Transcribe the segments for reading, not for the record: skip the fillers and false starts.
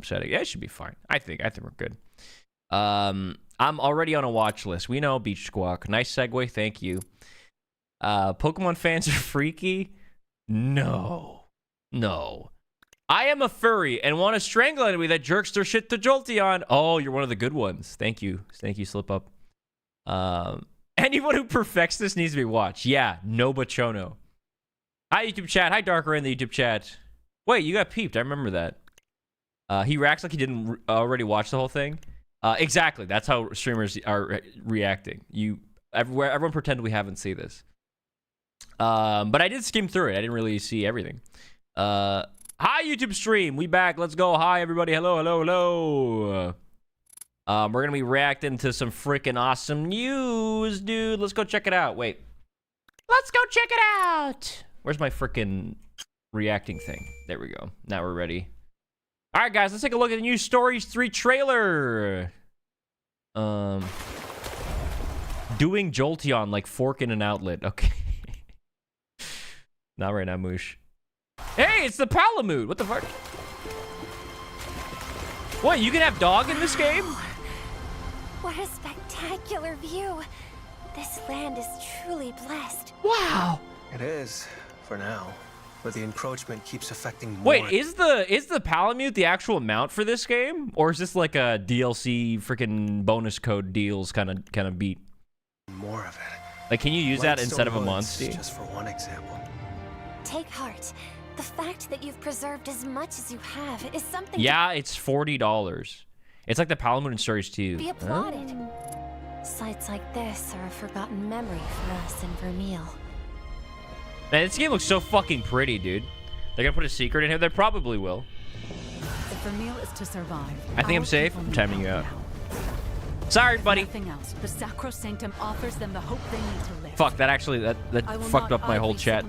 setting. Yeah, it should be fine. I think we're good. I'm already on a watch list. We know Beach Squawk. Nice segue. Thank you. Pokemon fans are freaky. No. I am a furry and want to strangle anybody that jerks their shit to Jolteon. Oh, you're one of the good ones. Thank you, Slip Up. Anyone who perfects this needs to be watched. Yeah, no Bachono. Hi, YouTube chat. Hi, Darker in the YouTube chat. Wait, you got peeped. I remember that. He reacts like he didn't already watch the whole thing. Exactly. That's how streamers are reacting. Everyone pretend we haven't seen this. But I did skim through it. I didn't really see everything. Hi, YouTube stream. We back. Let's go. Hi, everybody. Hello. We're going to be reacting to some freaking awesome news, dude. Let's go check it out. Wait. Let's go check it out. Where's my freaking reacting thing? There we go. Now we're ready. All right, guys. Let's take a look at the new Stories 3 trailer. Doing Jolteon like fork in an outlet. Okay. Not right now, Moosh. Hey, it's the Palamute. What the fuck? What, you can have dog in this game? What a spectacular view. This land is truly blessed. Wow. It is, for now. But the encroachment keeps affecting more. Wait, is the Palamute the actual mount for this game? Or is this like a DLC freaking bonus code deals kind of beat? More of it. Like, can you use that instead of a monster? Just for one example. Take heart. The fact that you've preserved as much as you have is something. Yeah, it's $40. It's like the Palamute in Stories 2. Be applauded. Sights like this are a forgotten memory for us in Vermeil. Man, this game looks so fucking pretty, dude. They're gonna put a secret in here. They probably will. If Vermeil is to survive, I think I'm safe. I'm timing you out. Sorry, buddy. Nothing else. The Sacrosanctum offers them the hope they need to live. Fuck, that actually that fucked up my whole chat.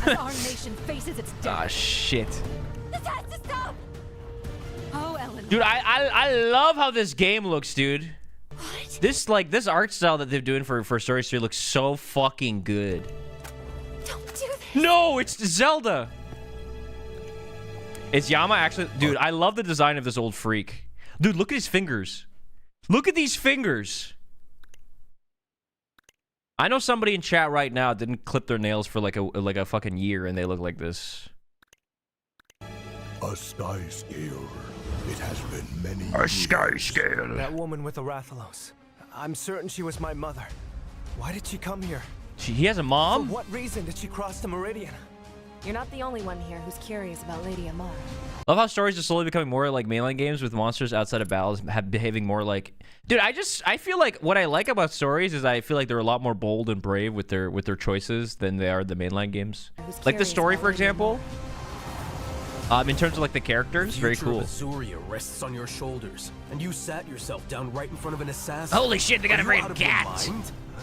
Our nation faces its death. Ah, shit. This has to stop. Oh, Ellen. Dude, I love how this game looks, dude. What? This art style that they're doing for Stories 3 looks so fucking good. Don't do this. No, it's Zelda. Is Yama actually... Dude, I love the design of this old freak. Dude, look at his fingers. Look at these fingers. I know somebody in chat right now didn't clip their nails for like a fucking year and they look like this. A sky scale. It has been many A sky scale. That woman with the Rathalos. I'm certain she was my mother. Why did she come here? He has a mom? For what reason did she cross the Meridian? You're not the only one here who's curious about Lady Yama. Love how Stories are slowly becoming more like mainline games with monsters outside of battles behaving more like... Dude, I feel like what I like about Stories is I feel like they're a lot more bold and brave with their choices than they are the mainline games. Like the story, for example. In terms of like the characters, very cool. Azuria rests on your shoulders, and you sat yourself down right in front of an assassin. Holy shit, they got a brain cat!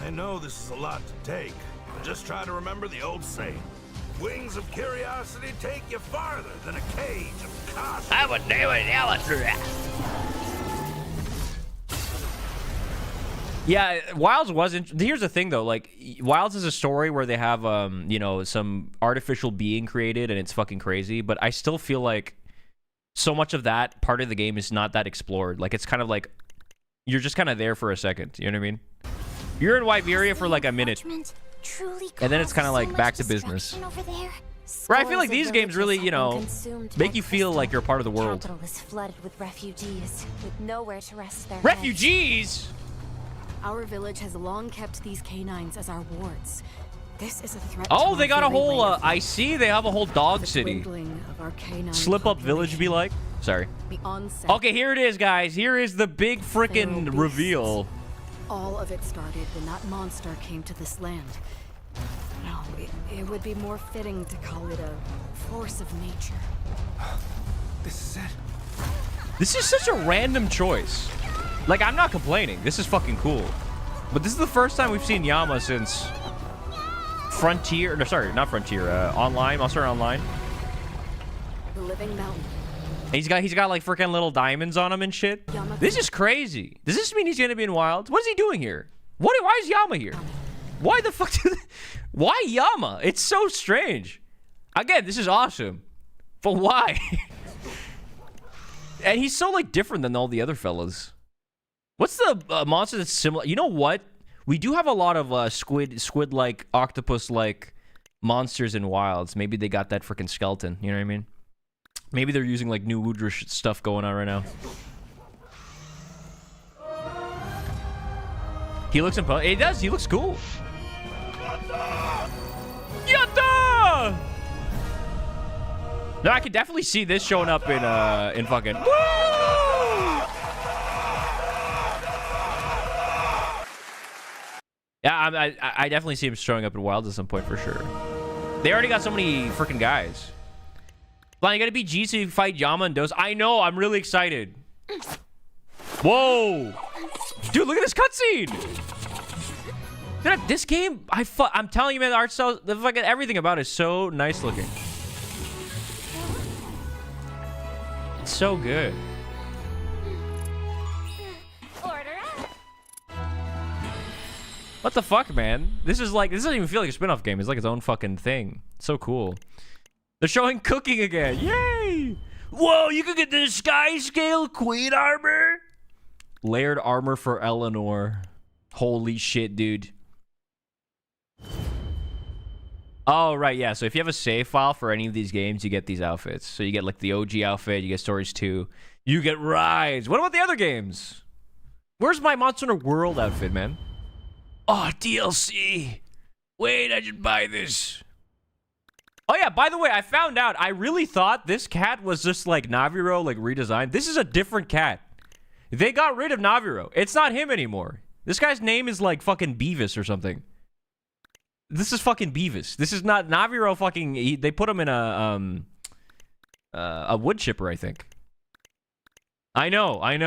I know this is a lot to take, but just try to remember the old saying. Wings of curiosity take you farther than a cage of caution. I would name it Elytra. Yeah, Wilds wasn't. Here's the thing, though. Like, Wilds is a story where they have, you know, some artificial being created, and it's fucking crazy. But I still feel like so much of that part of the game is not that explored. Like, it's kind of like you're just kind of there for a second. You know what I mean? You're in Wyveria for like a minute. And then it's kind of like back to business. Right, I feel like these games really, you know, make you feel like you're part of the world. Capital is flooded with refugees with nowhere to rest their Refugees? Our village has long kept these canines as our wards. This is a threat. Oh, they got a whole, I see they have a whole dog city. Slip Up Village be like? Sorry. Okay, here it is, guys. Here is the big frickin' reveal. All of it started when that monster came to this land. No, it would be more fitting to call it a force of nature. This is it. This is such a random choice. Like, I'm not complaining. This is fucking cool. But this is the first time we've seen Yama since Frontier. No, sorry, not Frontier. Online. Monster Online. The living mountain. He's got like freaking little diamonds on him and shit. This is crazy. Does this mean he's gonna be in Wilds? What is he doing here? Why is Yama here? Why the fuck? Why Yama? It's so strange. Again, this is awesome, but why? And he's so like different than all the other fellas. What's the monster that's similar? You know what? We do have a lot of squid-like, octopus-like monsters in Wilds. Maybe they got that freaking skeleton. You know what I mean? Maybe they're using like new Woodrush stuff going on right now. He looks imposing. He does. He looks cool. Yatta! No, I could definitely see this showing up in fucking. Woo! Yeah, I definitely see him showing up in Wilds at some point for sure. They already got so many freaking guys. Flyann, you gotta beat G so you fight Yama and Dose. I know, I'm really excited. Whoa! Dude, look at this cutscene! Dude, this game, I'm telling you, man, the art style, the fucking everything about it is so nice looking. It's so good. Order up. What the fuck, man? This doesn't even feel like a spin-off game. It's like its own fucking thing. It's so cool. They're showing cooking again. Yay! Whoa, you can get the sky scale queen armor. Layered armor for Eleanor. Holy shit, dude. Oh, right, yeah. So if you have a save file for any of these games, you get these outfits. So you get like the OG outfit, you get Stories 2, you get Rise. What about the other games? Where's my Monster Hunter World outfit, man? Oh, DLC. Wait, I should buy this. Oh yeah, by the way, I found out, I really thought this cat was just like Naviro, like redesigned. This is a different cat. They got rid of Naviro. It's not him anymore. This guy's name is like fucking Beavis or something. This is fucking Beavis. This is not Naviro fucking... they put him in a wood chipper, I think. I know. I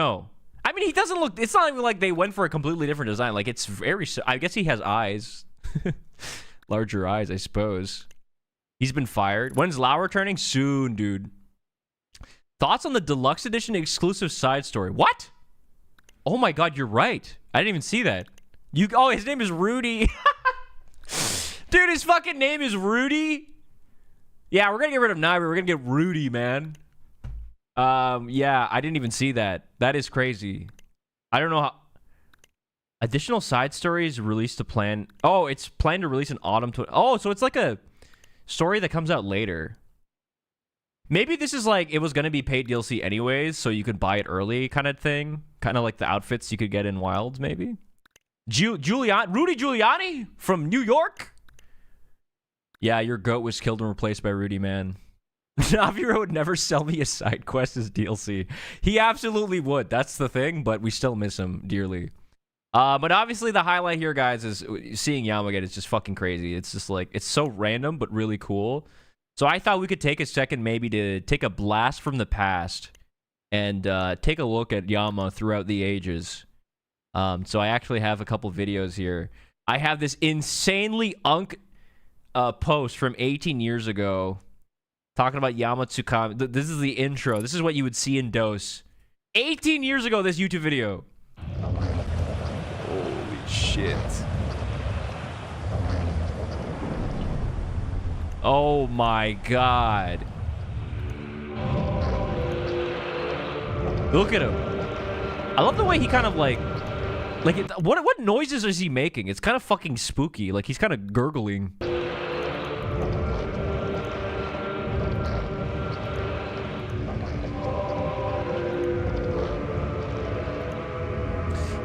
mean, he doesn't look... It's not even like they went for a completely different design. Like, it's very... I guess he has eyes. Larger eyes, I suppose. He's been fired. When's Lau returning? Soon, dude. Thoughts on the deluxe edition exclusive side story? What? Oh my god, you're right. I didn't even see that. Oh, his name is Rudy. Dude, his fucking name is Rudy. Yeah, we're gonna get rid of Navi. We're gonna get Rudy, man. Yeah, I didn't even see that. That is crazy. I don't know how... Additional side stories released to plan... Oh, it's planned to release in autumn... Oh, so it's like a story that comes out later. Maybe this is like... It was gonna be paid DLC anyways, so you could buy it early kind of thing. Kind of like the outfits you could get in Wilds, maybe. Rudy Giuliani from New York? Yeah, your goat was killed and replaced by Rudy, man. Naviro would never sell me a side quest as DLC. He absolutely would. That's the thing, but we still miss him dearly. But obviously the highlight here, guys, is seeing Yama again. It's just fucking crazy. It's just like, it's so random, but really cool. So I thought we could take a second maybe to take a blast from the past and take a look at Yama throughout the ages. So I actually have a couple videos here. I have this insanely post from 18 years ago talking about Yama Tsukami. This is the intro. This is what you would see in Dose. 18 years ago, this YouTube video. Holy shit. Oh my god. Look at him. I love the way he kind of like what noises is he making? It's kind of fucking spooky. Like he's kind of gurgling.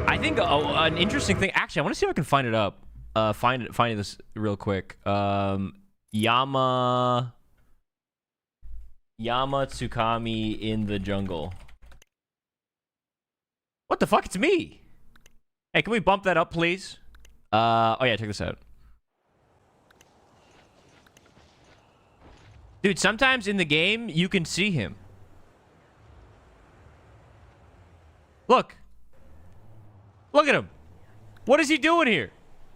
I think an interesting thing. Actually, I want to see if I can find it up. Find this real quick. Yama Tsukami in the jungle. What the fuck? It's me. Hey, can we bump that up, please? Oh yeah, check this out. Dude, sometimes in the game, you can see him. Look. Look at him. What is he doing here?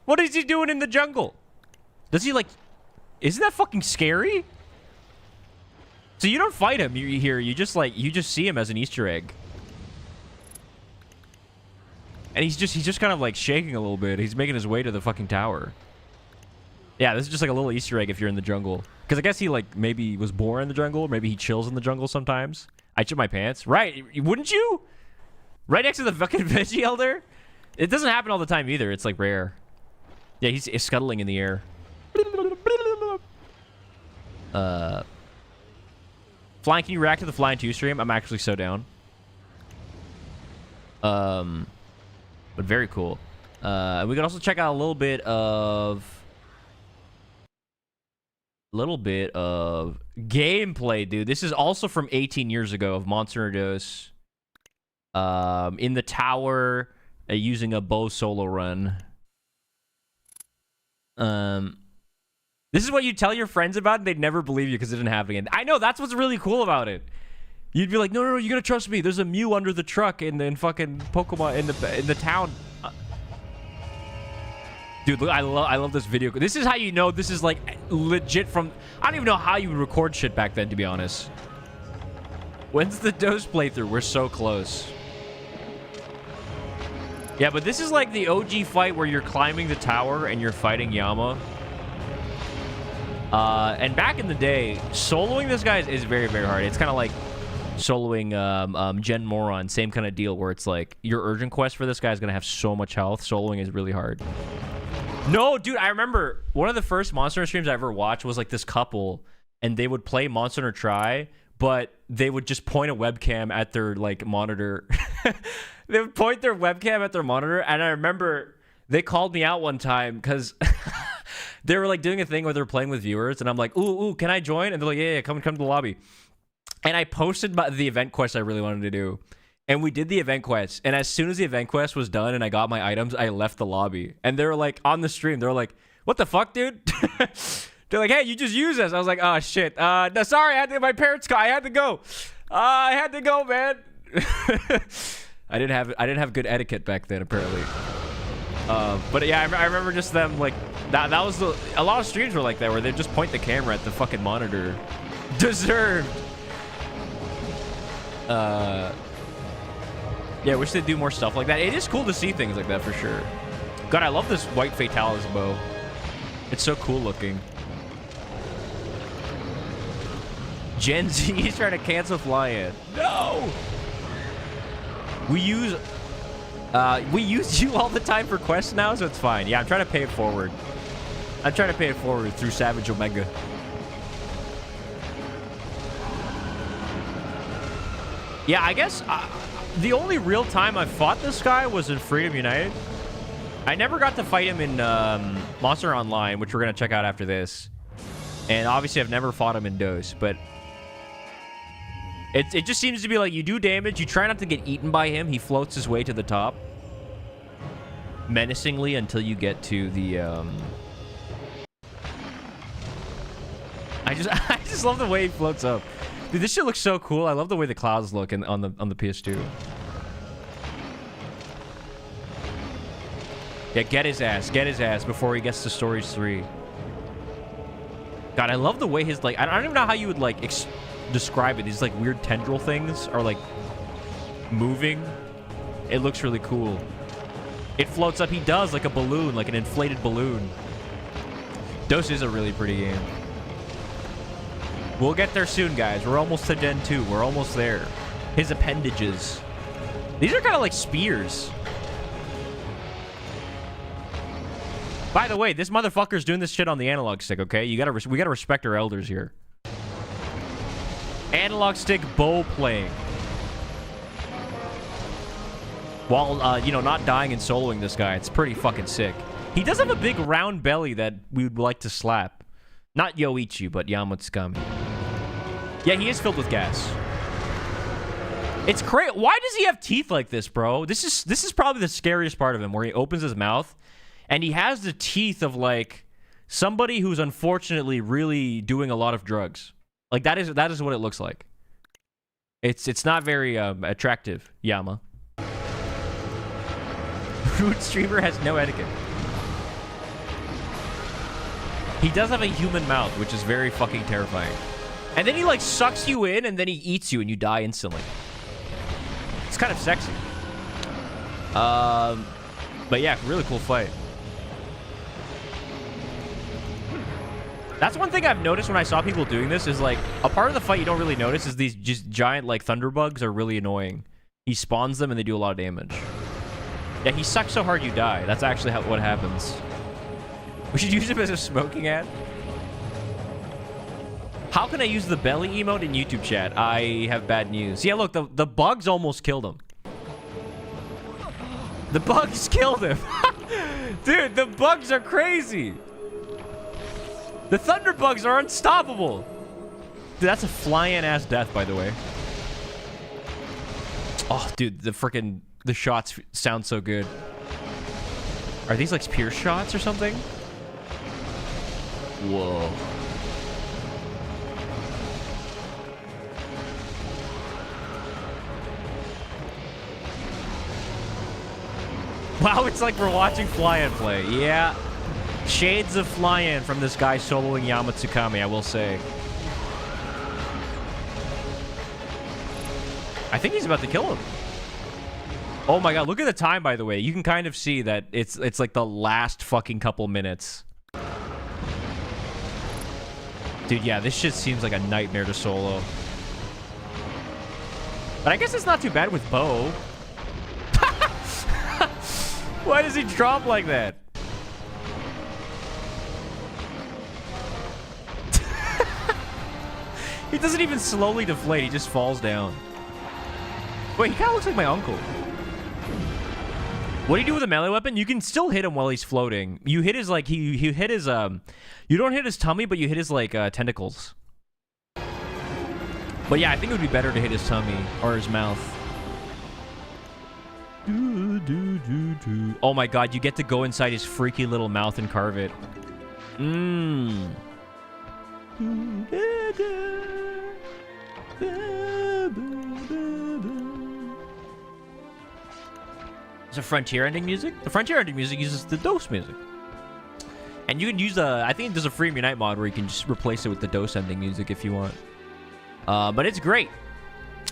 What is he doing in the jungle? Does he like... Isn't that fucking scary? So you don't fight him here. You just like... You just see him as an Easter egg. And he's just kind of like shaking a little bit. He's making his way to the fucking tower. Yeah, this is just like a little Easter egg if you're in the jungle. Because I guess he like maybe was born in the jungle. Maybe he chills in the jungle sometimes. I shit my pants. Right? Wouldn't you? Right next to the fucking veggie elder? It doesn't happen all the time either. It's like rare. Yeah, he's scuttling in the air. Flying, can you react to the Flying 2 stream? I'm actually so down. But very cool. We can also check out a little bit of gameplay, dude. This is also from 18 years ago of Monster Dose. In the tower, using a bow solo run. This is what you tell your friends about, and they'd never believe you because it didn't happen again. I know, that's what's really cool about it. You'd be like, no, you gotta trust me. There's a Mew under the truck in fucking Pokemon in the town. Dude, look, I love this video. This is how you know this is like legit from. I don't even know how you would record shit back then, to be honest. When's the Dose playthrough? We're so close. Yeah, but this is like the OG fight where you're climbing the tower and you're fighting Yama. And back in the day, soloing this guy is very, very hard. It's kind of like soloing Gen Moron. Same kind of deal where it's like your urgent quest for this guy is going to have so much health. Soloing is really hard. No, dude, I remember one of the first Monster Hunter streams I ever watched was like this couple, and they would play Monster Hunter Try, but they would just point a webcam at their like monitor. They would point their webcam at their monitor, and I remember they called me out one time because they were like doing a thing where they're playing with viewers, and I'm like, ooh, can I join? And they're like, yeah, come to the lobby. And I posted the event quest I really wanted to do. And we did the event quest. And as soon as the event quest was done and I got my items, I left the lobby. And they were like, on the stream, they were like, what the fuck, dude? They're like, hey, you just used us. I was like, oh, shit. No, sorry, my parents called. I had to go. I had to go, man. I didn't have good etiquette back then, apparently. But yeah, I remember just them like that was a lot of streams were like that where they just point the camera at the fucking monitor. Deserved. Yeah, wish they'd do more stuff like that. It is cool to see things like that for sure. God, I love this white Fatalis bow. It's so cool looking. Gen Z is trying to cancel flyann. No! We use you all the time for quests now, so it's fine. Yeah, I'm trying to pay it forward. I'm trying to pay it forward through Savage Omega. Yeah, I guess the only real time I fought this guy was in Freedom United. I never got to fight him in Monster Online, which we're going to check out after this. And obviously, I've never fought him in Dose, but it just seems to be like you do damage, you try not to get eaten by him, he floats his way to the top menacingly until you get to the I just love the way he floats up. Dude, this shit looks so cool. I love the way the clouds look on the PS2. Yeah, get his ass before he gets to Stories 3. God, I love the way his like I don't even know how you would like describe it. These like weird tendril things are like moving. It looks really cool. It floats up. He does like a balloon, like an inflated balloon. Dose is a really pretty game. We'll get there soon, guys. We're almost to Gen 2. We're almost there. His appendages. These are kind of like spears. By the way, this motherfucker's doing this shit on the analog stick, okay? We gotta respect our elders here. Analog stick bow playing. While, you know, not dying and soloing this guy. It's pretty fucking sick. He does have a big round belly that we would like to slap. Not Yoichi, but Yama Tsukami. Yeah, he is filled with gas. It's crazy. Why does he have teeth like this, bro? This is probably the scariest part of him, where he opens his mouth, and he has the teeth of, like, somebody who's unfortunately really doing a lot of drugs. Like, that is what it looks like. It's not very attractive, Yama. Rude streamer has no etiquette. He does have a human mouth, which is very fucking terrifying. And then he, like, sucks you in, and then he eats you, and you die instantly. It's kind of sexy. But yeah, really cool fight. That's one thing I've noticed when I saw people doing this is like a part of the fight you don't really notice is these just giant like thunder bugs are really annoying. He spawns them and they do a lot of damage. Yeah, he sucks so hard you die. That's actually what happens. We should use him as a smoking ad. How can I use the belly emote in YouTube chat? I have bad news. Yeah, look, the bugs almost killed him. The bugs killed him. Dude, the bugs are crazy. The thunder bugs are unstoppable. Dude, that's a flying ass death, by the way. Oh, dude, the shots sound so good. Are these like Pierce shots or something? Whoa. Wow, it's like we're watching Flyann play. Yeah. Shades of Flyann from this guy soloing Yama Tsukami, I will say. I think he's about to kill him. Oh my god, look at the time, by the way. You can kind of see that it's like the last fucking couple minutes. Dude, yeah, this shit seems like a nightmare to solo. But I guess it's not too bad with bow. Why does he drop like that? He doesn't even slowly deflate, he just falls down. Wait, he kind of looks like my uncle. What do you do with a melee weapon? You can still hit him while he's floating. You hit his, like, he hit his, you don't hit his tummy, but you hit his, like, tentacles. But yeah, I think it would be better to hit his tummy or his mouth. Oh my god, you get to go inside his freaky little mouth and carve it. Mmm. Is it Frontier ending music? The Frontier ending music uses the DOS music. And you can use I think there's a Free Unite mod where you can just replace it with the DOS ending music if you want. But it's great.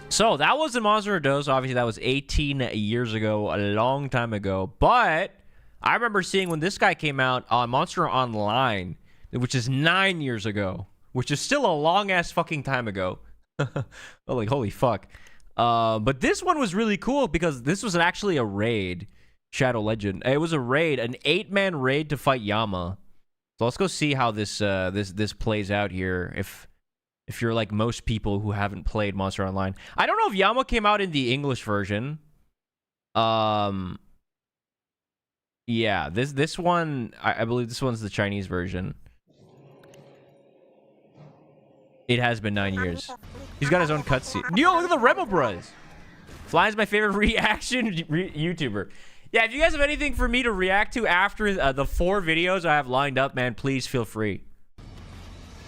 So that was the Monster of DOS. Obviously, that was 18 years ago, a long time ago. But I remember seeing when this guy came out on Monster Online, which is 9 years ago, which is still a long-ass fucking time ago. Oh, like, holy fuck. But this one was really cool because this was actually a raid. Shadow Legend. It was a raid, an 8-man raid to fight Yama. So let's go see how this this plays out here. If you're like most people who haven't played Monster Online. I don't know if Yama came out in the English version. Yeah, this one, I believe this one's the Chinese version. It has been 9 years. He's got his own cutscene. Yo, look at the Rebel Bros. Fly's my favorite reaction YouTuber. Yeah, if you guys have anything for me to react to after the 4 videos I have lined up, man, please feel free.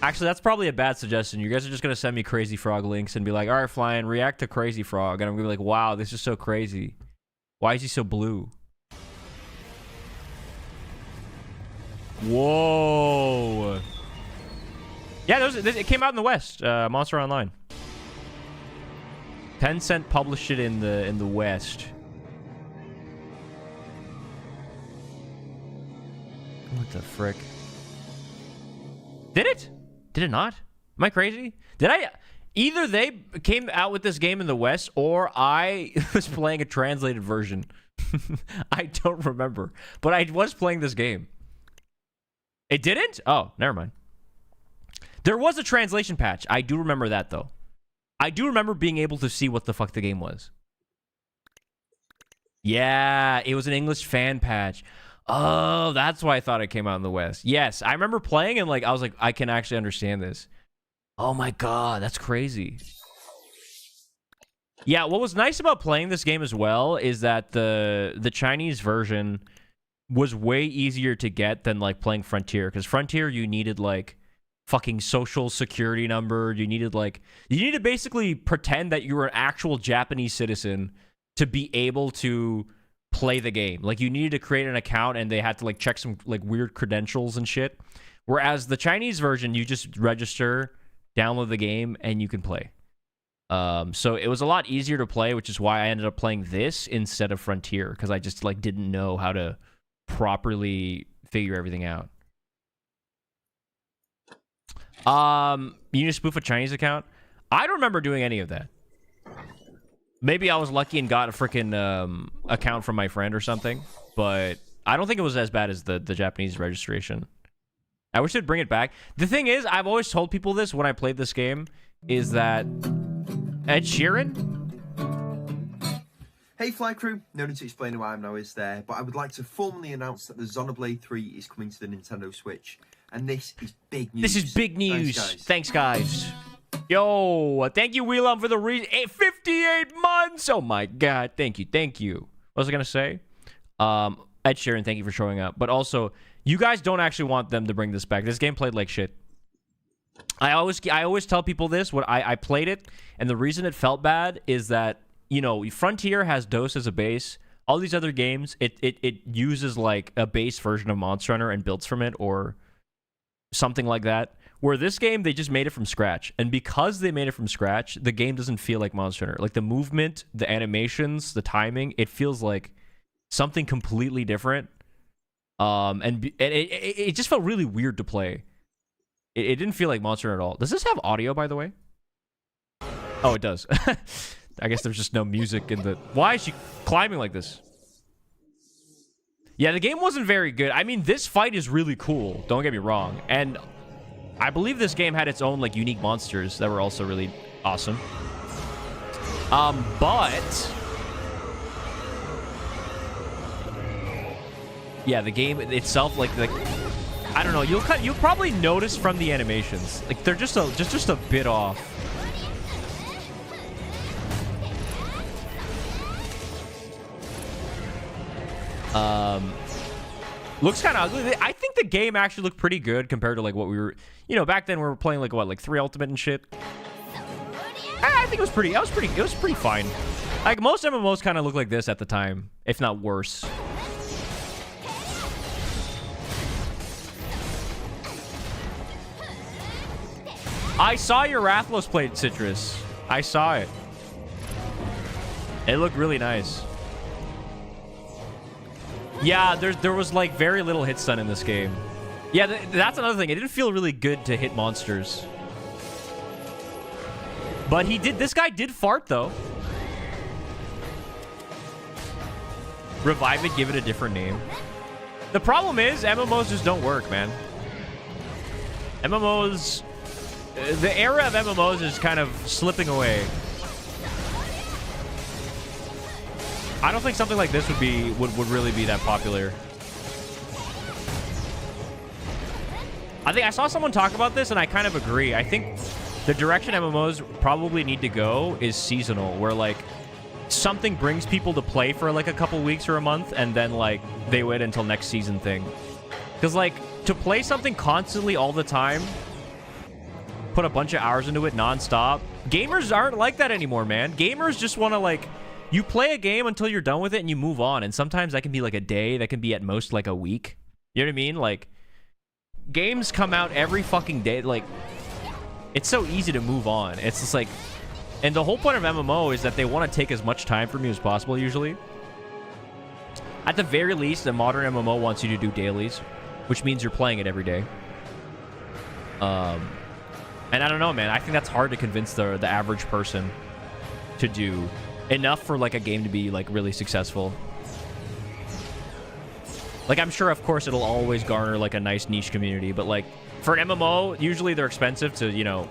Actually, that's probably a bad suggestion. You guys are just going to send me Crazy Frog links and be like, all right, Flyann, react to Crazy Frog. And I'm going to be like, wow, this is so crazy. Why is he so blue? Whoa. Yeah, it came out in the West. Monster Online. Tencent published it in the West. What the frick? Did it? Did it not? Am I crazy? Did I? Either they came out with this game in the West, or I was playing a translated version. I don't remember, but I was playing this game. It didn't? Oh, never mind. There was a translation patch. I do remember that, though. I do remember being able to see what the fuck the game was. Yeah, it was an English fan patch. Oh, that's why I thought it came out in the West. Yes, I remember playing and like I was like, I can actually understand this. Oh my god, that's crazy. Yeah, what was nice about playing this game as well is that the Chinese version was way easier to get than like playing Frontier, because Frontier you needed like fucking social security number. You needed to basically pretend that you were an actual Japanese citizen to be able to play the game. Like you needed to create an account and they had to like check some like weird credentials and shit. Whereas the Chinese version, you just register, download the game, and you can play. So it was a lot easier to play, which is why I ended up playing this instead of Frontier, because I just like didn't know how to properly figure everything out. You need to spoof a Chinese account. I don't remember doing any of that. Maybe I was lucky and got a freaking account from my friend or something, but I don't think it was as bad as the Japanese registration. I wish they'd bring it back. The thing is, I've always told people this when I played this game, is that Ed Sheeran. Hey Fly Crew, no need to explain why I'm now is there, but I would like to formally announce that the Xenoblade 3 is coming to the Nintendo Switch, and this is big news. This is big news. Thanks, guys. Yo, thank you, Wheelam, for the 58 months. Oh my God, thank you. What was I gonna say? Ed Sheeran, thank you for showing up. But also, you guys don't actually want them to bring this back. This game played like shit. I always tell people this when I played it, and the reason it felt bad is that, you know, Frontier has DOS as a base. All these other games, it uses like a base version of Monster Hunter and builds from it or something like that. Where this game, they just made it from scratch. And because they made it from scratch, the game doesn't feel like Monster Hunter. Like the movement, the animations, the timing, it feels like something completely different. And it just felt really weird to play. It didn't feel like Monster Hunter at all. Does this have audio, by the way? Oh, it does. I guess there's just no music in the... Why is she climbing like this? Yeah, the game wasn't very good. I mean, this fight is really cool. Don't get me wrong. And I believe this game had its own, like, unique monsters that were also really awesome. But... yeah, the game itself, like I don't know. You'll probably notice from the animations, like they're just a bit off. Looks kind of ugly. I think the game actually looked pretty good compared to like what we were, you know, back then we were playing like what, like 3 Ultimate and shit. I think it was pretty. It was pretty fine. Like most MMOs kind of look like this at the time, if not worse. I saw your Rathlos plate, Citrus. I saw it. It looked really nice. Yeah, there was like very little hit stun in this game. Yeah, that's another thing. It didn't feel really good to hit monsters. But this guy did fart though. Revive it, give it a different name. The problem is MMOs just don't work, man. MMOs... the era of MMOs is kind of slipping away. I don't think something like this would really be that popular. I think I saw someone talk about this and I kind of agree. I think the direction MMOs probably need to go is seasonal, where like something brings people to play for like a couple weeks or a month and then like they wait until next season thing. Because like to play something constantly all the time, put a bunch of hours into it non-stop, gamers aren't like that anymore, man. Gamers just want to like, you play a game until you're done with it and you move on, and sometimes that can be like a day, that can be at most like a week. You know what I mean? Like games come out every fucking day. Like it's so easy to move on. It's just like, and the whole point of MMO is that they want to take as much time from you as possible usually. At the very least, a modern MMO wants you to do dailies, which means you're playing it every day. And I don't know, man. I think that's hard to convince the average person to do enough for like a game to be like really successful. Like I'm sure, of course, it'll always garner like a nice niche community, but like for an MMO, usually they're expensive to, you know,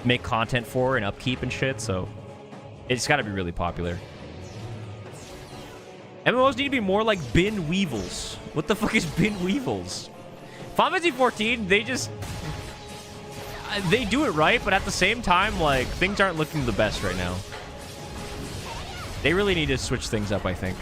make content for and upkeep and shit. So it's got to be really popular. MMOs need to be more like Bin Weevils. What the fuck is Bin Weevils? Final Fantasy 14, they do it right, but at the same time, like, things aren't looking the best right now. They really need to switch things up, I think.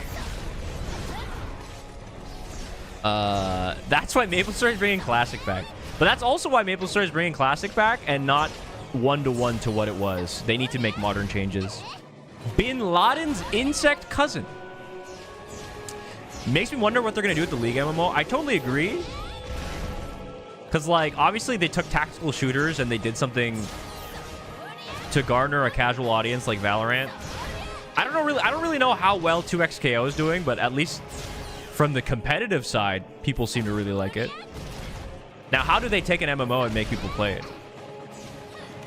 That's why MapleStory is bringing Classic back. But that's also why MapleStory is bringing Classic back and not one-to-one to what it was. They need to make modern changes. Bin Laden's insect cousin. Makes me wonder what they're going to do with the League MMO. I totally agree. Because, like, obviously they took tactical shooters and they did something to garner a casual audience like Valorant. I don't really know how well 2XKO is doing, but at least from the competitive side, people seem to really like it. Now, how do they take an MMO and make people play it?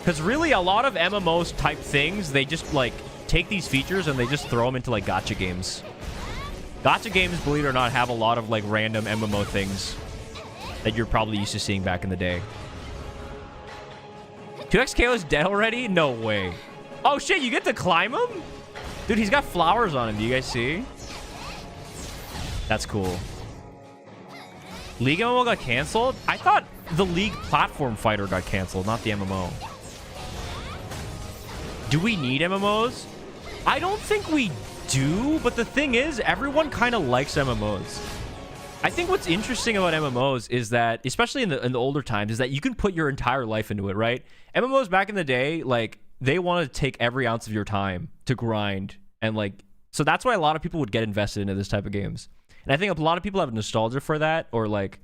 Because really, a lot of MMOs type things, they just, like, take these features and they just throw them into, like, gacha games. Gacha games, believe it or not, have a lot of, like, random MMO things that you're probably used to seeing back in the day. 2XKO is dead already? No way. Oh, shit, you get to climb him? Dude, he's got flowers on him. Do you guys see? That's cool. League MMO got canceled? I thought the League platform fighter got canceled, not the MMO. Do we need MMOs? I don't think we do, but the thing is, everyone kind of likes MMOs. I think what's interesting about MMOs is that, especially in the older times, is that you can put your entire life into it, right? MMOs back in the day, like, they want to take every ounce of your time to grind, and like, so that's why a lot of people would get invested into this type of games. And I think a lot of people have nostalgia for that, or like,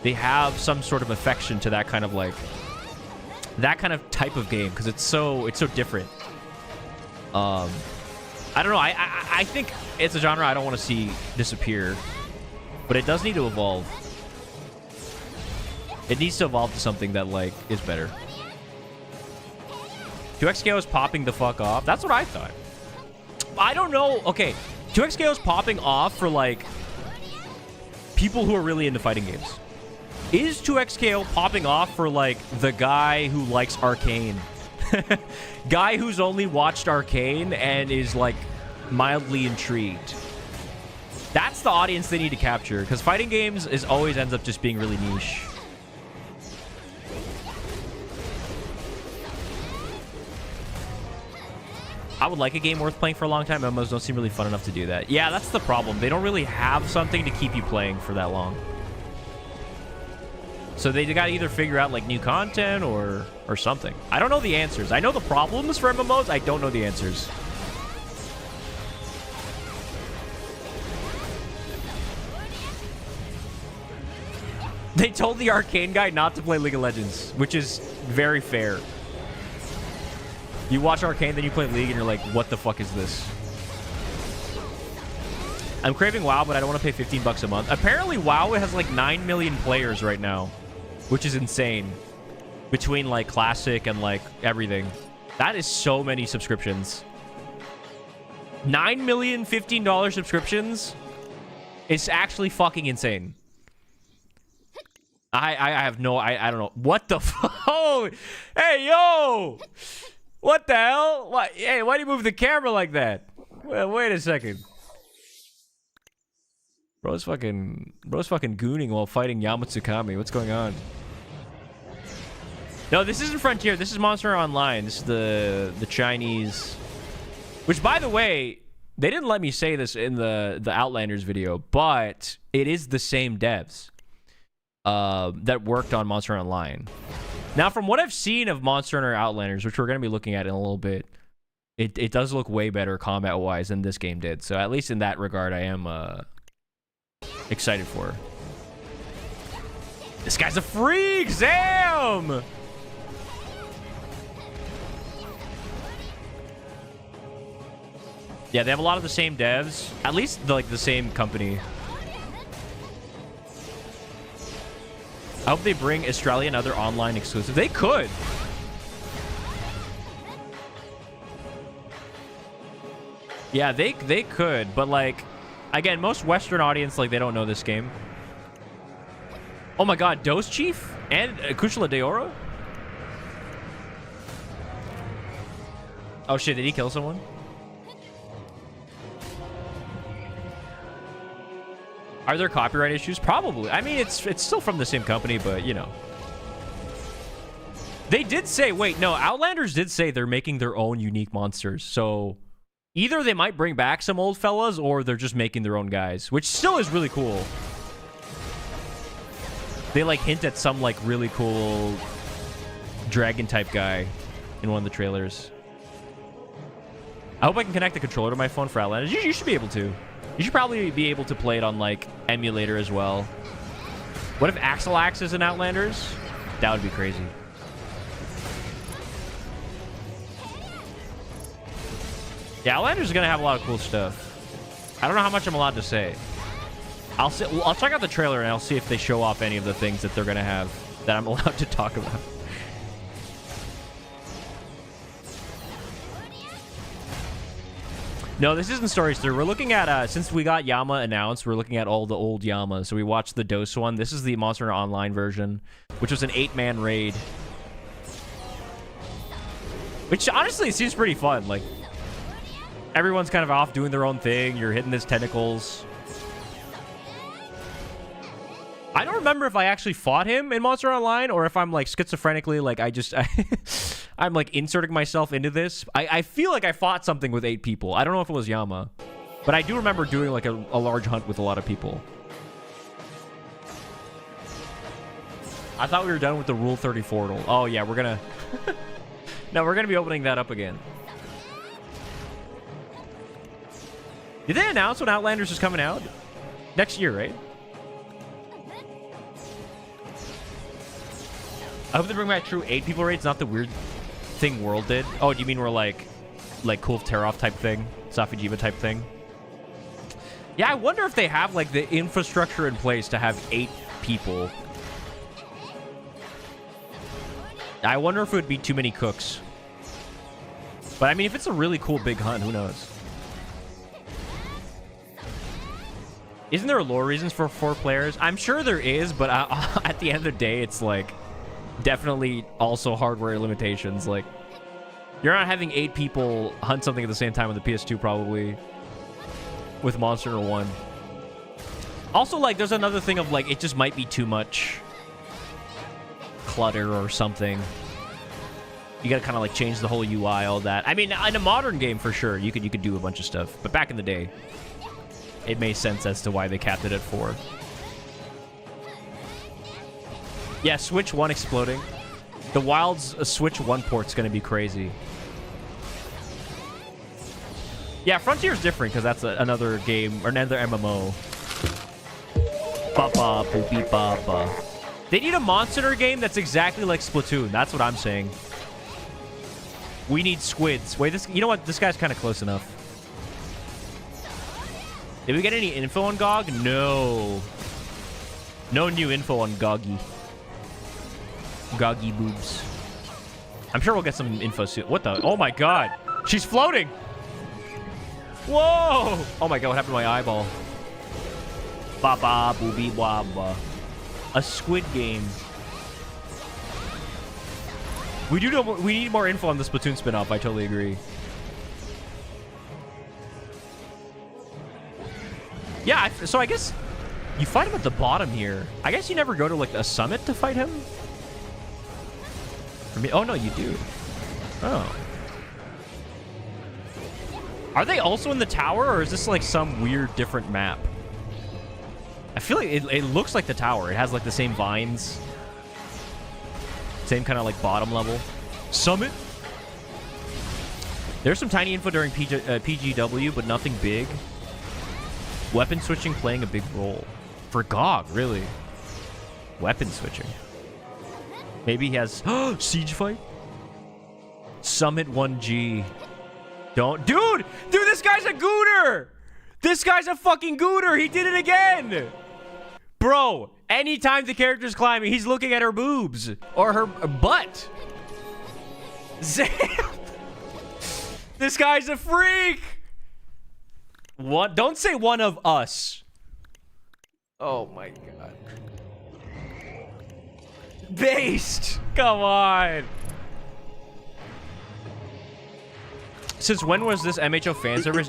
they have some sort of affection to that kind of like, that kind of type of game, because it's so different. I don't know. I think it's a genre I don't want to see disappear, but it does need to evolve. It needs to evolve to something that like is better. 2XKO is popping the fuck off. That's what I thought. I don't know. Okay, 2XKO is popping off for like people who are really into fighting games. Is 2XKO popping off for like the guy who likes Arcane? Guy who's only watched Arcane and is like mildly intrigued. That's the audience they need to capture, because fighting games always ends up just being really niche. I would like a game worth playing for a long time. MMOs don't seem really fun enough to do that. Yeah, that's the problem. They don't really have something to keep you playing for that long. So they got to either figure out like new content or something. I don't know the answers. I know the problems for MMOs. I don't know the answers. They told the Arcane guy not to play League of Legends, which is very fair. You watch Arcane, then you play League, and you're like, what the fuck is this? I'm craving WoW, but I don't want to pay 15 bucks a month. Apparently, WoW has like 9 million players right now, which is insane. Between like Classic and like everything. That is so many subscriptions. 9 million $15 subscriptions? It's actually fucking insane. I have no... I don't know. What the fuck? Oh, hey, yo! What the hell? Why, hey, why do you move the camera like that? Well, wait a second. Bro's fucking gooning while fighting Yama Tsukami. What's going on? No, this isn't Frontier. This is Monster Online. This is the Chinese... Which, by the way, they didn't let me say this in the Outlanders video, but it is the same devs that worked on Monster Online. Now, from what I've seen of Monster Hunter Outlanders, which we're going to be looking at in a little bit, it does look way better combat-wise than this game did. So at least in that regard, I am excited for it. This guy's a freak! Zam! Yeah, they have a lot of the same devs. At least like the same company. I hope they bring Australia and other online exclusives. They could. Yeah, they could, but like, again, most Western audience, like, they don't know this game. Oh my god, Dose Chief and Kuchula de Oro? Oh shit, did he kill someone? Are there copyright issues? Probably. I mean, it's still from the same company, but, you know. They did say, wait, no, Outlanders did say they're making their own unique monsters. So either they might bring back some old fellas or they're just making their own guys, which still is really cool. They, like, hint at some, like, really cool dragon-type guy in one of the trailers. I hope I can connect the controller to my phone for Outlanders. You should be able to. You should probably be able to play it on, like, emulator as well. What if Axelax is in Outlanders? That would be crazy. Yeah, Outlanders is going to have a lot of cool stuff. I don't know how much I'm allowed to say. I'll check out the trailer and I'll see if they show off any of the things that they're going to have that I'm allowed to talk about. No, this isn't Stories Through. We're looking at, since we got Yama announced, we're looking at all the old Yamas. So we watched the DOS one. This is the Monster Hunter Online version, which was an 8-man raid. Which, honestly, seems pretty fun. Like, everyone's kind of off doing their own thing. You're hitting his tentacles. I don't remember if I actually fought him in Monster Hunter Online or if I'm, like, schizophrenically, like, I'm, like, inserting myself into this. I feel like I fought something with 8 people. I don't know if it was Yama. But I do remember doing, like, a large hunt with a lot of people. I thought we were done with the Rule 30 portal. Oh, yeah, we're gonna... No, we're gonna be opening that up again. Did they announce when Outlanders is coming out? Next year, right? I hope they bring back true 8 people raids, not the weird thing World did. Oh, do you mean we're like Kulf Teroff type thing? Safijiva type thing? Yeah, I wonder if they have like the infrastructure in place to have 8 people. I wonder if it would be too many cooks. But I mean, if it's a really cool big hunt, who knows? Isn't there lore reasons for 4 players? I'm sure there is, but at the end of the day, it's like definitely also hardware limitations. Like, you're not having 8 people hunt something at the same time on the PS2 probably with Monster Hunter 1. Also, like, there's another thing of like, it just might be too much clutter or something. You gotta kind of like change the whole UI, all that. I mean, in a modern game for sure, you could do a bunch of stuff. But back in the day, it made sense as to why they capped it at 4. Yeah, Switch 1 exploding. The Wild's Switch 1 port's gonna be crazy. Yeah, Frontier's different because that's another game or another MMO. Ba-ba, boopy, ba-ba. They need a Monster Hunter game that's exactly like Splatoon. That's what I'm saying. We need squids. Wait, this. You know what? This guy's kind of close enough. Did we get any info on GOG? No. No new info on Goggy. Goggy boobs. I'm sure we'll get some info soon. What the? Oh my god. She's floating. Whoa. Oh my god, what happened to my eyeball? Ba-ba, booby, waba. A squid game. We need more info on the Splatoon spin-off. I totally agree. Yeah, so I guess you fight him at the bottom here. I guess you never go to like a summit to fight him. For me, oh no, you do. Oh. Are they also in the tower, or is this like some weird different map? I feel like it looks like the tower. It has like the same vines. Same kind of like bottom level. Summit. There's some tiny info during PGW, but nothing big. Weapon switching playing a big role. For GOG, really. Weapon switching. Maybe he has... Siege fight? Summit 1G. Don't... Dude! Dude, this guy's a gooter! This guy's a fucking gooter! He did it again! Bro, anytime the character's climbing, he's looking at her boobs. Or her butt. Zam! This guy's a freak! What? Don't say one of us. Oh my god. Based! Come on! Since when was this MHO fan server?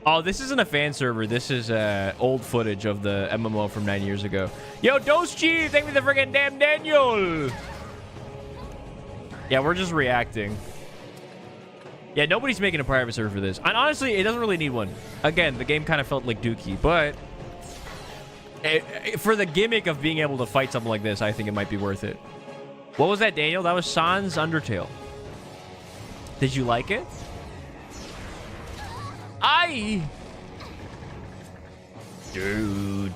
Oh, this isn't a fan server. This is old footage of the MMO from 9 years ago. Yo, Dose Chief, thank me the friggin' damn Daniel. Yeah, we're just reacting. Yeah, nobody's making a private server for this. And honestly, it doesn't really need one. Again, the game kind of felt like Dookie, but for the gimmick of being able to fight something like this, I think it might be worth it. What was that, Daniel? That was Sans Undertale. Did you like it? Dude.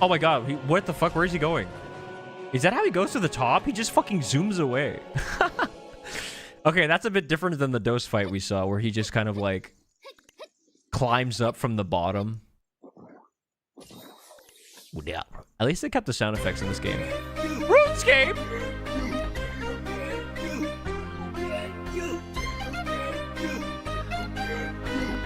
Oh my god, what the fuck? Where is he going? Is that how he goes to the top? He just fucking zooms away. Okay, that's a bit different than the Dose fight we saw, where he just kind of like climbs up from the bottom. Yeah. At least they kept the sound effects in this game. RuneScape!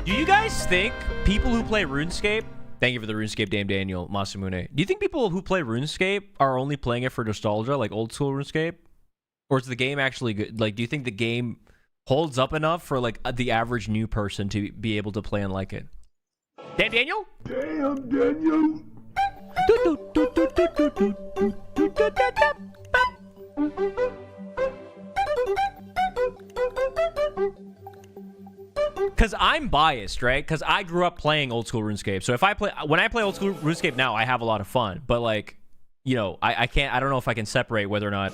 Do you guys think people who play RuneScape... Thank you for the RuneScape Dame Daniel, Masamune. Do you think people who play RuneScape are only playing it for nostalgia, like old school RuneScape? Or is the game actually good? Like, do you think the game holds up enough for, like, the average new person to be able to play and like it? Dame Daniel? Damn, Daniel. Because I'm biased, right? Because I grew up playing old school RuneScape. So when I play old school RuneScape now, I have a lot of fun. But like, you know, I don't know if I can separate whether or not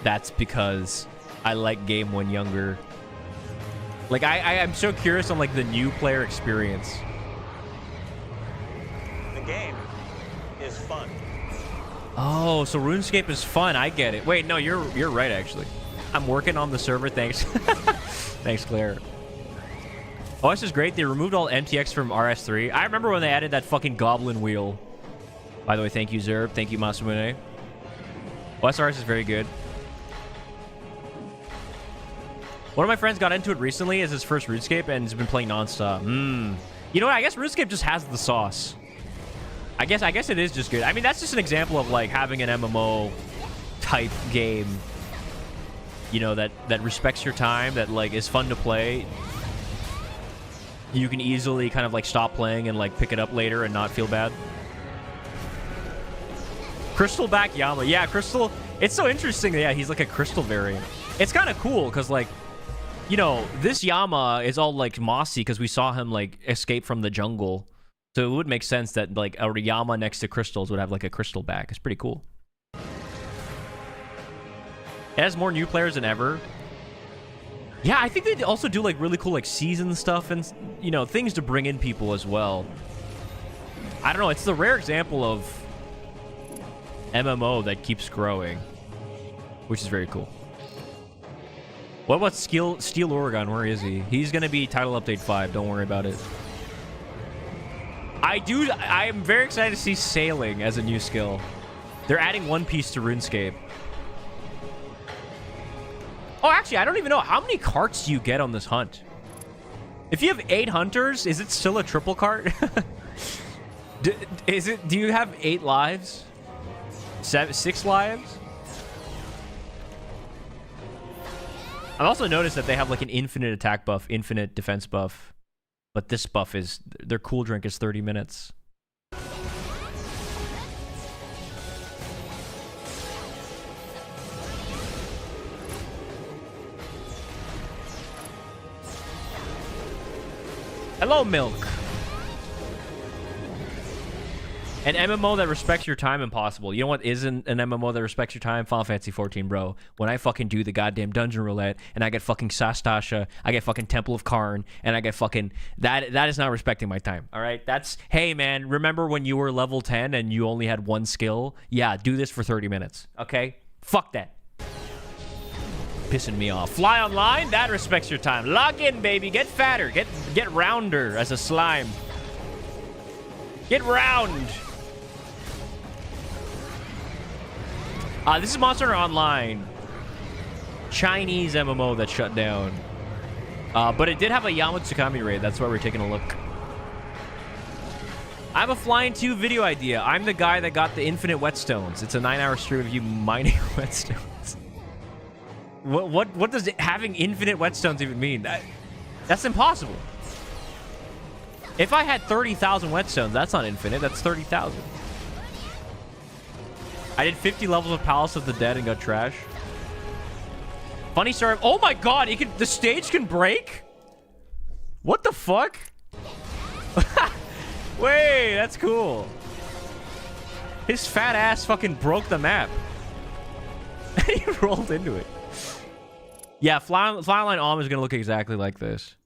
that's because I like game when younger. Like, I'm so curious on like the new player experience. The game is fun. Oh, so RuneScape is fun. I get it. Wait, no, you're right actually. I'm working on the server. Thanks. Thanks, Claire. OS is great. They removed all MTX from RS3. I remember when they added that fucking goblin wheel. By the way, thank you, Zerb. Thank you, Masamune. OSRS is very good. One of my friends got into it recently as his first RuneScape and has been playing nonstop. You know what? I guess RuneScape just has the sauce. I guess it is just good. I mean, that's just an example of like having an MMO type game, you know, that respects your time, that like is fun to play. You can easily kind of like stop playing and like pick it up later and not feel bad. Crystal back Yama. Yeah, Crystal. It's so interesting. Yeah, he's like a crystal variant. It's kind of cool because like, you know, this Yama is all like mossy because we saw him like escape from the jungle. So it would make sense that like a Yama next to crystals would have like a crystal back. It's pretty cool. It has more new players than ever. Yeah, I think they also do like really cool like season stuff and, you know, things to bring in people as well. I don't know. It's the rare example of MMO that keeps growing, which is very cool. What about Steel Oregon? Where is he? He's going to be title update 5. Don't worry about it. I am very excited to see sailing as a new skill. They're adding One Piece to RuneScape. Oh, actually, I don't even know. How many carts do you get on this hunt? If you have 8 hunters, is it still a triple cart? Do you have 8 lives? 6 lives? I've also noticed that they have like an infinite attack buff, infinite defense buff. But this buff is, their cool drink is 30 minutes. Hello, Milk. An MMO that respects your time, impossible. You know what isn't an MMO that respects your time? Final Fantasy 14, bro. When I fucking do the goddamn dungeon roulette and I get fucking Sastasha, I get fucking Temple of Karn, and I get fucking... That is not respecting my time, all right? That's... Hey, man, remember when you were level 10 and you only had 1 skill? Yeah, do this for 30 minutes, okay? Fuck that. Pissing me off. Fly online? That respects your time. Log in, baby. Get fatter. Get rounder as a slime. Get round. This is Monster Hunter Online. Chinese MMO that shut down. But it did have a Yama Tsukami raid. That's why we're taking a look. I have a Flying 2 video idea. I'm the guy that got the infinite whetstones. It's a 9-hour stream of you mining whetstones. What does having infinite whetstones even mean? That's impossible. If I had 30,000 whetstones, that's not infinite. That's 30,000. I did 50 levels of Palace of the Dead and got trash. Funny story. Oh my god, the stage can break? What the fuck? Wait, that's cool. His fat ass fucking broke the map. He rolled into it. Yeah, Flyline Alm is gonna look exactly like this.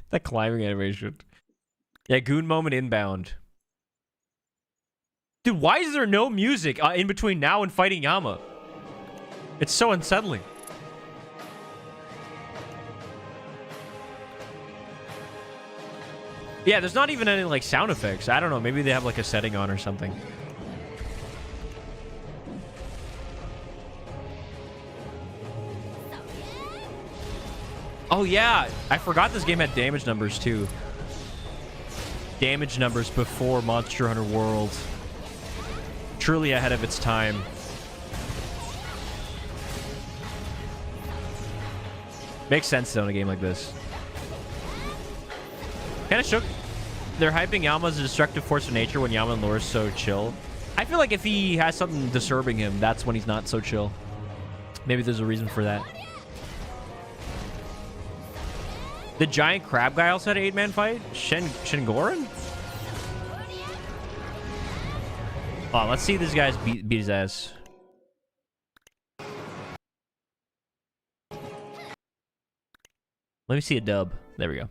That climbing animation. Yeah, Goon Moment inbound. Dude, why is there no music in between now and fighting Yama? It's so unsettling. Yeah, there's not even any like sound effects. I don't know. Maybe they have like a setting on or something. Oh yeah, I forgot this game had damage numbers too. Damage numbers before Monster Hunter World. Truly ahead of its time. Makes sense though in a game like this. Kind of shook. They're hyping Yama as a destructive force of nature when Yama and Lore is so chill. I feel like if he has something disturbing him, that's when he's not so chill. Maybe there's a reason for that. The giant crab guy also had an 8-man fight? Shengoran? Oh, let's see these guys beat his ass. Let me see a dub. There we go.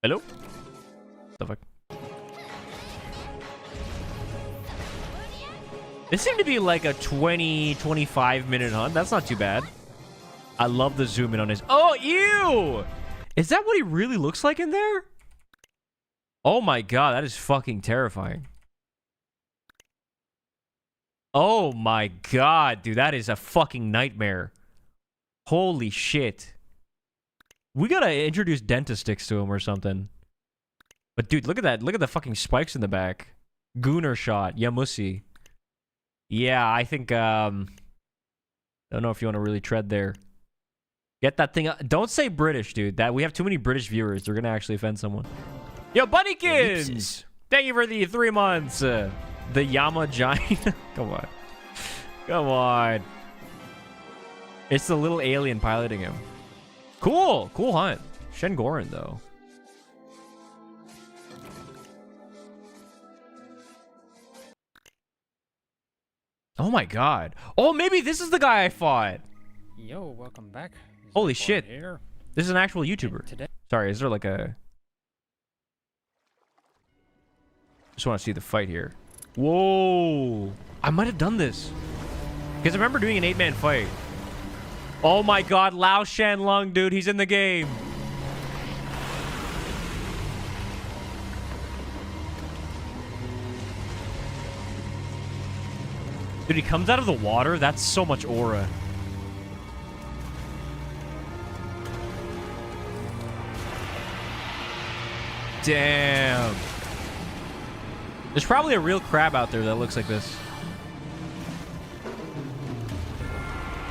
Hello? The fuck? This seemed to be like a 20-25 minute hunt. That's not too bad. I love the zoom in on his... Oh, ew! Is that what he really looks like in there? Oh my god, that is fucking terrifying. Oh my god, dude, that is a fucking nightmare. Holy shit. We gotta introduce dentist sticks to him or something. But dude, look at that. Look at the fucking spikes in the back. Gooner shot. Yamusi. Yeah, I think, don't know if you want to really tread there. Get that thing up. Don't say British, dude. That we have too many British viewers. They're gonna actually offend someone. Yo, Bunnykins! Thank you for the 3 months. The Yama giant. Come on. Come on. It's the little alien piloting him. Cool. Cool hunt. Shengoran, though. Oh my god. Oh, maybe this is the guy I fought. Yo, welcome back. Holy shit. Here. This is an actual YouTuber. Today. Sorry, is there like a... Just want to see the fight here. Whoa. I might have done this. Because I remember doing an 8-man fight. Oh my god, Lao Shanlung, dude. He's in the game. Dude, he comes out of the water. That's so much aura. Damn. There's probably a real crab out there that looks like this.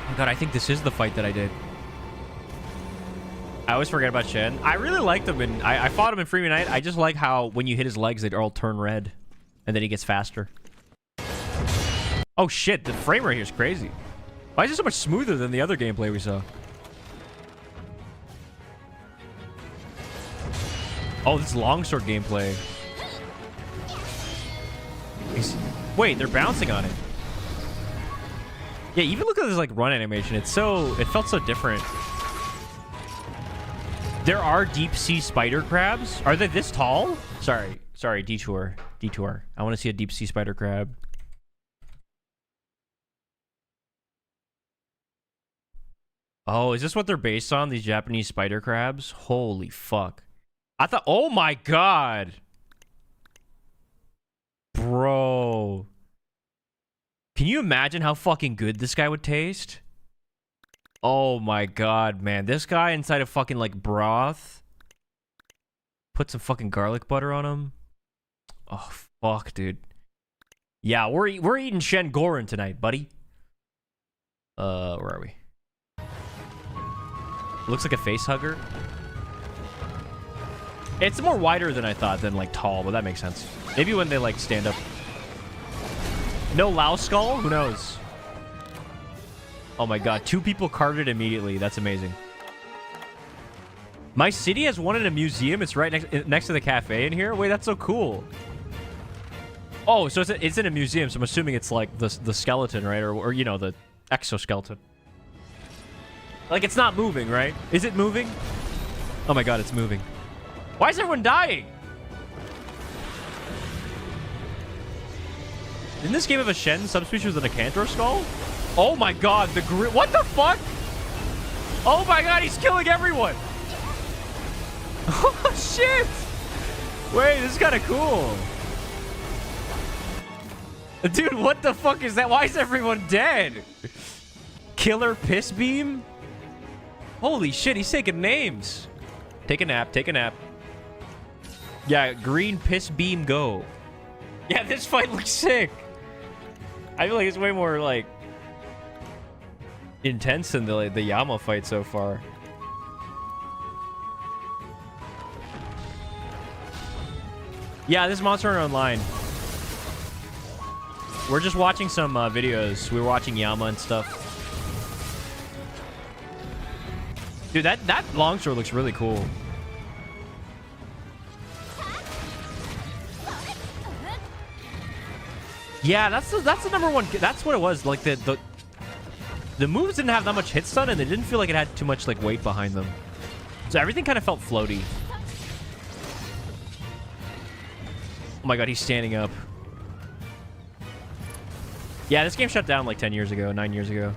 Oh god, I think this is the fight that I did. I always forget about Shen. I really liked him, and I fought him in Freeman Knight. I just like how when you hit his legs, they all turn red, and then he gets faster. Oh shit, the frame rate here is crazy. Why is it so much smoother than the other gameplay we saw? Oh, this is longsword gameplay. Wait, they're bouncing on it. Yeah, even look at this like run animation. It felt so different. There are deep sea spider crabs. Are they this tall? Sorry, detour. I want to see a deep sea spider crab. Oh, is this what they're based on? These Japanese spider crabs? Holy fuck. I thought, oh my god. Bro. Can you imagine how fucking good this guy would taste? Oh my god, man. This guy inside of fucking like broth. Put some fucking garlic butter on him. Oh, fuck, dude. Yeah, we're eating Shengoran tonight, buddy. Where are we? Looks like a face hugger. It's more wider than I thought than like tall, but that makes sense. Maybe when they like stand up. No Lao skull? Who knows? Oh my god, 2 people carved it immediately. That's amazing. My city has one in a museum. It's right next to the cafe in here. Wait, that's so cool. Oh, so it's in a museum, so I'm assuming it's like the skeleton, right? Or you know, the exoskeleton. Like, it's not moving, right? Is it moving? Oh my god, it's moving. Why is everyone dying? Didn't this game have a Shen subspecies with a Cantor skull? Oh my god, what the fuck? Oh my god, he's killing everyone. Oh shit. Wait, this is kind of cool. Dude, what the fuck is that? Why is everyone dead? Killer piss beam? Holy shit, he's taking names. Take a nap, take a nap. Yeah, green piss beam go. Yeah, this fight looks sick. I feel like it's way more like intense than the Yama fight so far. Yeah, this is Monster Hunter Online. We're just watching some videos. We were watching Yama and stuff. Dude, that longsword looks really cool. Yeah, that's the number one. That's what it was. Like the moves didn't have that much hit stun, and they didn't feel like it had too much like weight behind them. So everything kind of felt floaty. Oh my god, he's standing up. Yeah, this game shut down like 10 years ago, 9 years ago.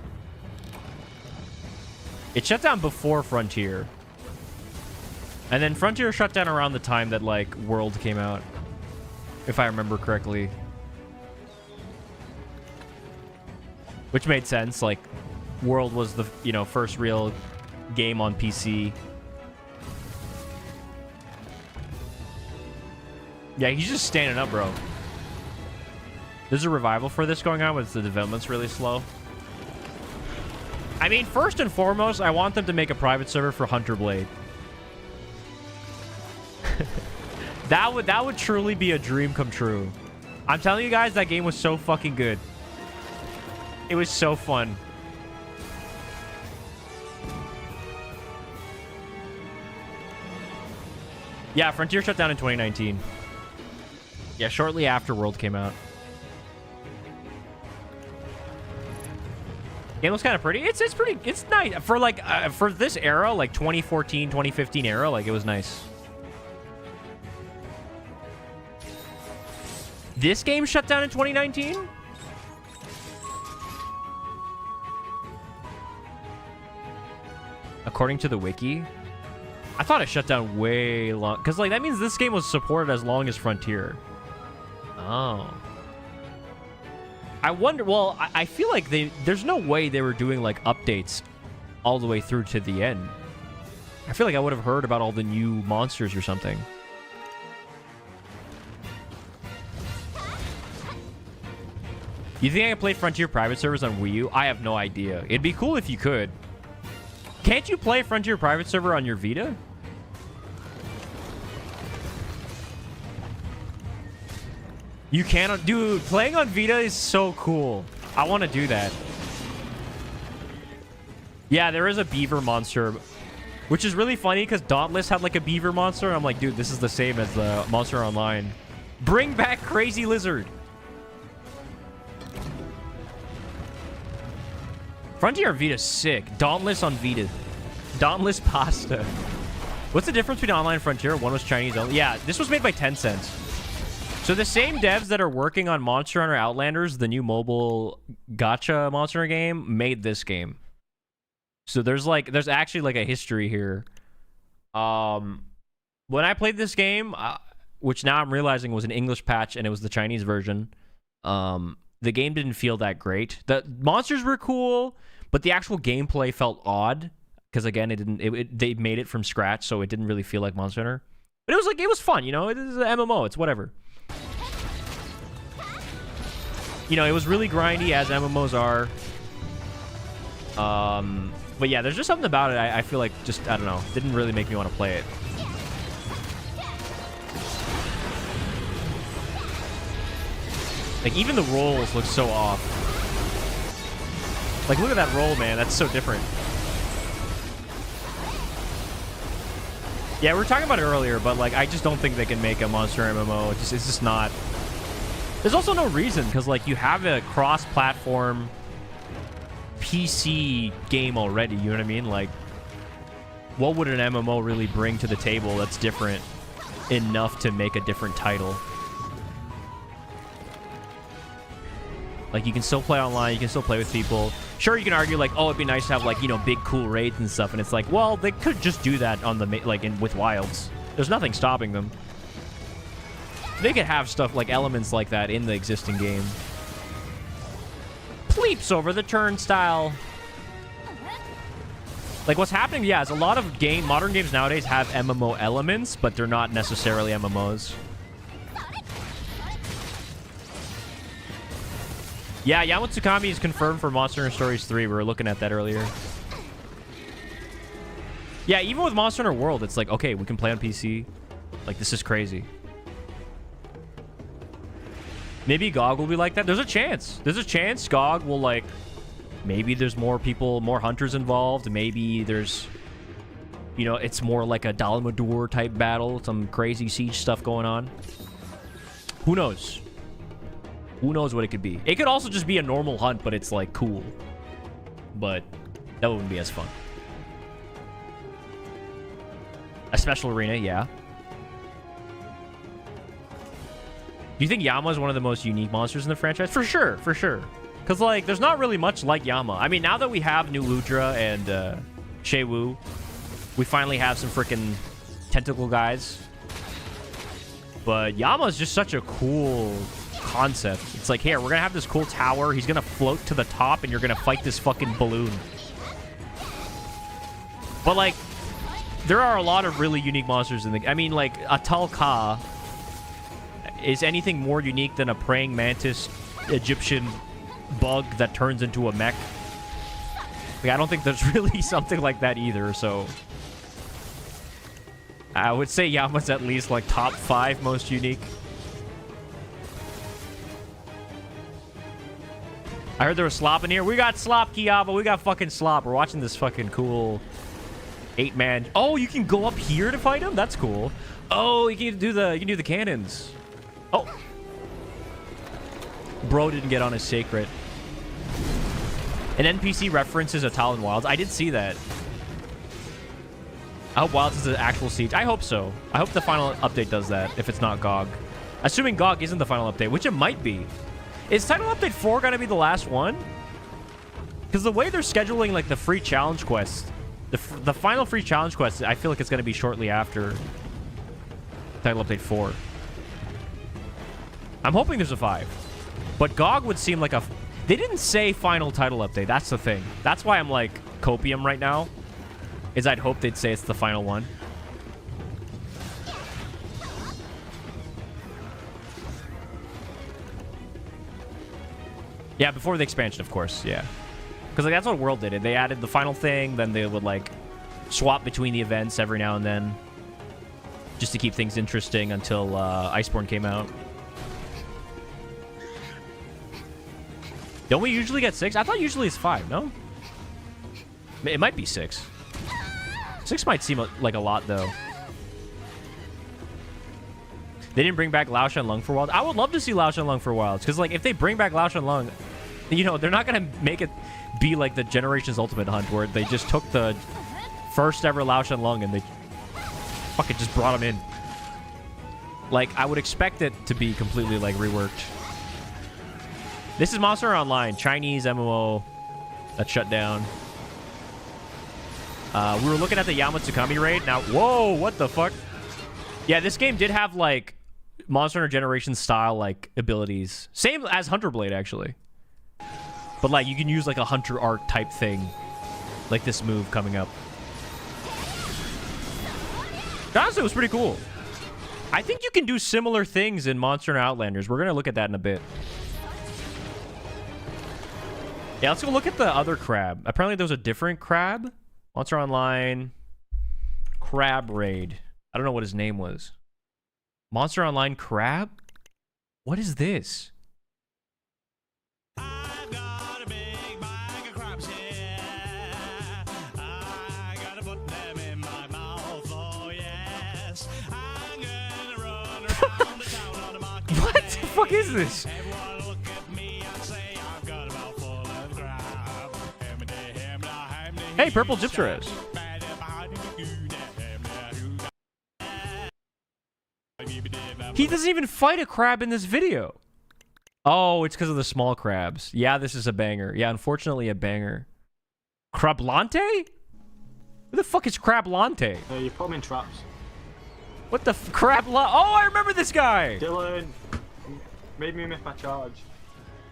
It shut down before Frontier. And then Frontier shut down around the time that like World came out, if I remember correctly. Which made sense. Like, World was the, you know, first real game on PC. Yeah, he's just standing up, bro. There's a revival for this going on, but the development's really slow. I mean, first and foremost, I want them to make a private server for Hunter Blade. That would truly be a dream come true. I'm telling you guys, that game was so fucking good. It was so fun. Yeah, Frontier shut down in 2019. Yeah, shortly after World came out. Game looks kind of pretty. It's pretty. It's nice for like for this era, like 2014, 2015 era. Like, it was nice. This game shut down in 2019. According to the wiki, I thought it shut down way long. Because like that means this game was supported as long as Frontier. Oh. I wonder, well, I feel like there's no way they were doing like updates all the way through to the end. I feel like I would have heard about all the new monsters or something. You think I can play Frontier private servers on Wii U? I have no idea. It'd be cool if you could. Can't you play Frontier private server on your Vita? You cannot. Dude, playing on Vita is so cool. I want to do that. Yeah, there is a beaver monster, which is really funny because Dauntless had like a beaver monster. And I'm like, dude, this is the same as the Monster Online. Bring back Crazy Lizard. Frontier on Vita is sick. Dauntless on Vita. Dauntless pasta. What's the difference between Online and Frontier? One was Chinese only. Yeah, this was made by Tencent. So the same devs that are working on Monster Hunter Outlanders, the new mobile gacha Monster Hunter game, made this game. So there's actually like a history here. When I played this game, which now I'm realizing was an English patch and it was the Chinese version, the game didn't feel that great. The monsters were cool, but the actual gameplay felt odd because again, they made it from scratch, so it didn't really feel like Monster Hunter. But it was fun, you know. It is an MMO. It's whatever. You know, it was really grindy, as MMOs are. But yeah, there's just something about it. I feel like just, I don't know, didn't really make me want to play it. Like, even the rolls look so off. Like, look at that roll, man. That's so different. Yeah, we were talking about it earlier, but like, I just don't think they can make a Monster MMO. It's just not. There's also no reason, because like, you have a cross-platform PC game already, you know what I mean? Like, what would an MMO really bring to the table that's different enough to make a different title? Like, you can still play online, you can still play with people. Sure, you can argue like, oh, it'd be nice to have like, you know, big cool raids and stuff, and it's like, well, they could just do that on the with Wilds. There's nothing stopping them. They could have stuff like elements like that in the existing game. Pleeps over the turnstile. Like what's happening, yeah, is a lot of modern games nowadays have MMO elements, but they're not necessarily MMOs. Yeah, Yama Tsukami is confirmed for Monster Hunter Stories 3. We were looking at that earlier. Yeah, even with Monster Hunter World, it's like, okay, we can play on PC. Like, this is crazy. Maybe GOG will be like that. There's a chance. There's a chance GOG will, like... Maybe there's more people, more hunters involved. Maybe there's... You know, it's more like a Dalmadur type battle. Some crazy siege stuff going on. Who knows? Who knows what it could be? It could also just be a normal hunt, but it's, like, cool. But that wouldn't be as fun. A special arena, yeah. Do you think Yama is one of the most unique monsters in the franchise? For sure, for sure. Because, like, there's not really much like Yama. I mean, now that we have New Ludra and Shei-Wu, we finally have some freaking tentacle guys. But Yama is just such a cool concept. It's like, here, we're going to have this cool tower. He's going to float to the top, and you're going to fight this fucking balloon. But, like, there are a lot of really unique monsters in the... I mean, like, a Tal-Ka is anything more unique than a praying mantis Egyptian bug that turns into a mech. Like, I don't think there's really something like that either, so... I would say Yama's at least, like, top 5 most unique. I heard there was slop in here. We got slop, Kiyaba. We got fucking slop. We're watching this fucking cool 8-man... Oh, you can go up here to fight him? That's cool. Oh, you can do the cannons. Oh. Bro didn't get on his sacred. An NPC references a Talon Wilds. I did see that. I hope Wilds is an actual siege. I hope so. I hope the final update does that, if it's not GOG. Assuming GOG isn't the final update, which it might be. Is Title Update 4 going to be the last one? Because the way they're scheduling, like, the free challenge quest, the final free challenge quest, I feel like it's going to be shortly after Title Update 4. I'm hoping there's a 5. But GOG would seem like a... They didn't say final title update. That's the thing. That's why I'm, like, copium right now. Is I'd hope they'd say it's the final one. Yeah, before the expansion, of course. Yeah. Because, like, that's what World did. They added the final thing. Then they would, like, swap between the events every now and then. Just to keep things interesting until Iceborne came out. Don't we usually get 6? I thought usually it's 5, no? It might be 6. 6 might seem like a lot, though. They didn't bring back Lao Shanlong for Wilds. I would love to see Lao Shanlong for Wilds. Because, like, if they bring back Lao Shanlong, you know, they're not going to make it be like the Generations Ultimate Hunt, where they just took the first ever Lao Shanlong and they fucking just brought him in. Like, I would expect it to be completely, like, reworked. This is Monster Hunter Online, Chinese MMO that shut down. We were looking at the Yama Tsukami raid. Now, whoa, what the fuck? Yeah, this game did have, like, Monster Hunter Generation style, like, abilities. Same as Hunter Blade, actually. But, like, you can use, like, a Hunter Art type thing. Like this move coming up. Honestly, it was pretty cool. I think you can do similar things in Monster Hunter Outlanders. We're going to look at that in a bit. Yeah, let's go look at the other crab. Apparently, there was a different crab. Monster Online Crab Raid. I don't know what his name was. Monster Online Crab? What is this? I've got a big bag of crabs here. I gotta put them in my mouth, oh yes. I'm gonna run around the town on the market. What the fuck is this? Everyone look at me and say I've got a mouthful of crab. Hey, Purple Gypsy. He doesn't even fight a crab in this video. Oh, it's because of the small crabs. Yeah, this is a banger. Yeah, unfortunately a banger. Crablante? Who the fuck is Crablante? You put them in traps. What the Crabla? Oh, I remember this guy. Dylan made me miss my charge.